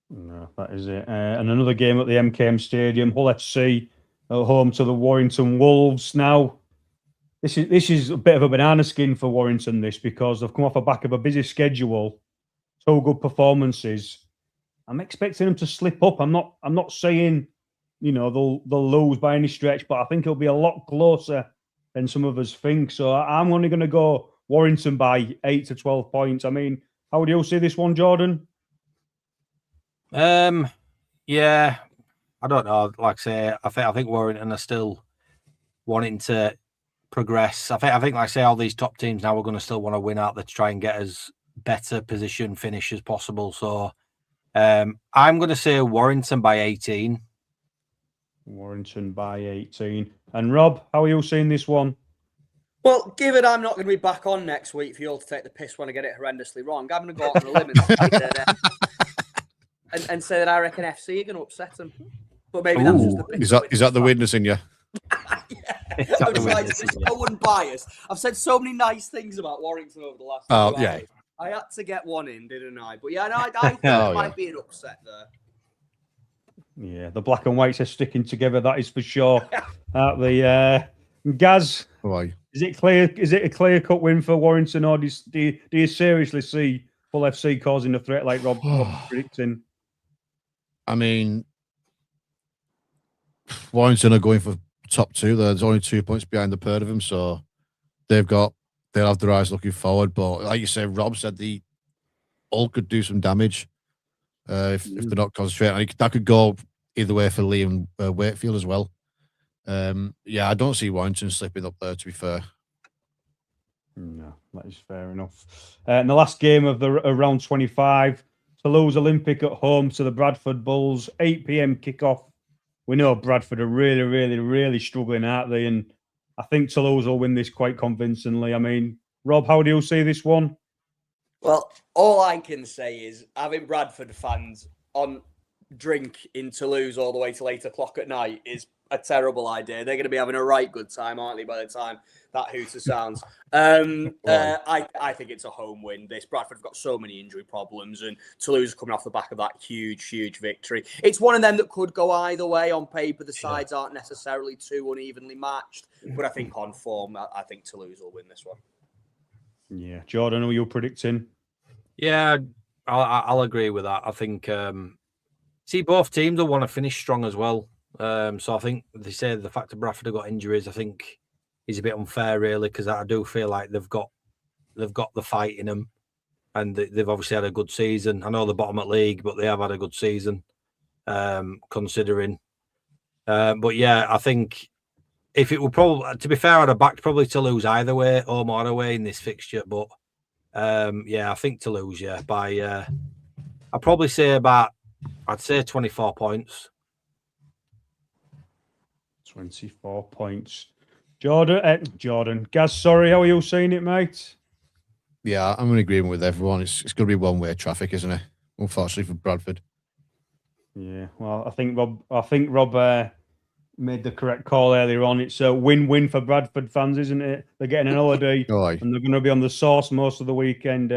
No, that is it. And another game at the MKM Stadium, Hull FC at home to the Warrington Wolves. Now, this is a bit of a banana skin for Warrington, because they've come off the back of a busy schedule, 2 good performances. I'm expecting them to slip up. I'm not saying they'll lose by any stretch, but I think it'll be a lot closer than some of us think. So I'm only going to go Warrington by 8 to 12 points. I mean, how do you see this one, Jordan? Yeah, I don't know. Like I say, I think Warrington are still wanting to progress. I think, like I say, all these top teams now are going to still want to win out there to try and get as better position finish as possible. So I'm going to say Warrington by 18. Warrington by 18. And Rob, how are you seeing this one? Well, given I'm not going to be back on next week for you all to take the piss when I get it horrendously wrong, I'm going to go out on a limb and say that I reckon FC are going to upset them. But maybe that's just the bit. Is that the witness in you? Yeah. I'm trying to be so unbiased. I've said so many nice things about Warrington over the last 2 hours. I had to get one in, didn't I? But yeah, I think there might be an upset there. Yeah, the black and whites are sticking together, that is for sure. Gaz, is it clear? Is it a clear-cut win for Warrington, or do you seriously see Hull FC causing a threat like Rob predicting? I mean, Warrington are going for top 2. There's only 2 points behind the pair of them, so they'll have their eyes looking forward. But like you said, Rob said all could do some damage if they're not concentrating. That could go either way for Leigh and Wakefield as well. Yeah, I don't see Warrington slipping up there, to be fair. No, that is fair enough. And the last game of round 25, Toulouse Olympic at home to the Bradford Bulls, 8 p.m. kickoff. We know Bradford are really, really, really struggling, aren't they? And I think Toulouse will win this quite convincingly. I mean, Rob, how do you see this one? Well, all I can say is having Bradford fans on drink in Toulouse all the way till 8 o'clock at night is a terrible idea. They're going to be having a right good time, aren't they, by the time that hooter sounds? I think it's a home win. Bradford have got so many injury problems, and Toulouse is coming off the back of that huge, huge victory. It's one of them that could go either way. On paper, the sides aren't necessarily too unevenly matched, but I think on form, I think Toulouse will win this one. Yeah, Jordan, are you predicting? Yeah, I'll agree with that. I think both teams will want to finish strong as well. So I think they say the fact that Bradford have got injuries, I think is a bit unfair, really, because I do feel like they've got the fight in them, and they've obviously had a good season. I know they're bottom at league, but they have had a good season, considering. But yeah, I think if it were probably, to be fair, I'd have backed probably Toulouse either way, home or away in this fixture. But yeah, I think Toulouse, yeah, by I'd probably say I'd say 24 points. 24 points. Jordan. Gaz, sorry, how are you seeing it, mate? Yeah, I'm in agreement with everyone. It's going to be one-way traffic, isn't it? Unfortunately for Bradford. Yeah, well, I think Rob made the correct call earlier on. It's a win-win for Bradford fans, isn't it? They're getting an holiday and they're going to be on the sauce most of the weekend.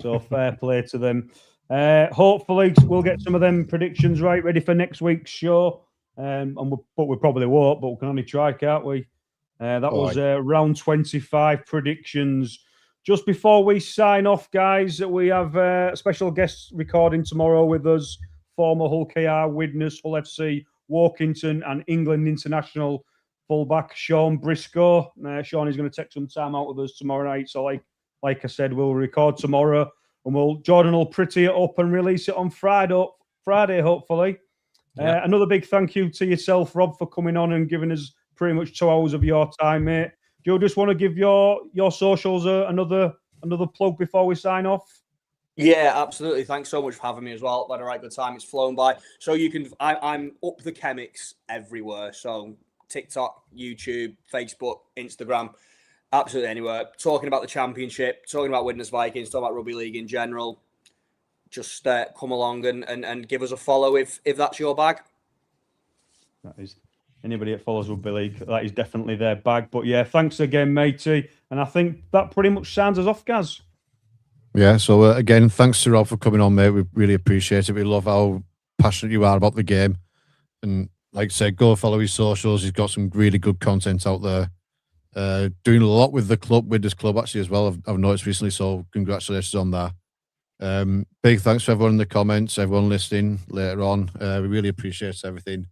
So fair play to them. Hopefully, we'll get some of them predictions right, ready for next week's show. But we probably won't, but we can only try, can't we? That was round 25 predictions. Just before we sign off, guys, we have a special guest recording tomorrow with us, former Hull KR, Widnes, Hull FC, Walkington and England international fullback Sean Briscoe. Sean is going to take some time out with us tomorrow night. So like I said, we'll record tomorrow and Jordan will pretty it up and release it on Friday, hopefully. Yeah. Another big thank you to yourself, Rob, for coming on and giving us pretty much 2 hours of your time, mate. Do you just want to give your socials another plug before we sign off? Yeah, absolutely. Thanks so much for having me as well. I've had a right good time. It's flown by. So you can, I'm up the chemics everywhere. So TikTok, YouTube, Facebook, Instagram, absolutely anywhere. Talking about the championship, talking about Widnes Vikings, talking about rugby league in general. Just come along and give us a follow if that's your bag. That is. Anybody that follows Rugby League, that is definitely their bag. But yeah, thanks again, matey. And I think that pretty much sounds us off, Gaz. Yeah, so again, thanks to Rob for coming on, mate. We really appreciate it. We love how passionate you are about the game. And like I said, go follow his socials. He's got some really good content out there. Doing a lot with the club, with this club actually as well, I've noticed recently. So congratulations on that. Big thanks to everyone in the comments, everyone listening later on. We really appreciate everything.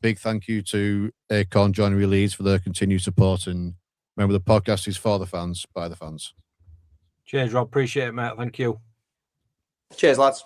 Big thank you to Acorn Joinery Leeds for their continued support. And remember, the podcast is for the fans, by the fans. Cheers, Rob. Appreciate it, mate. Thank you. Cheers, lads.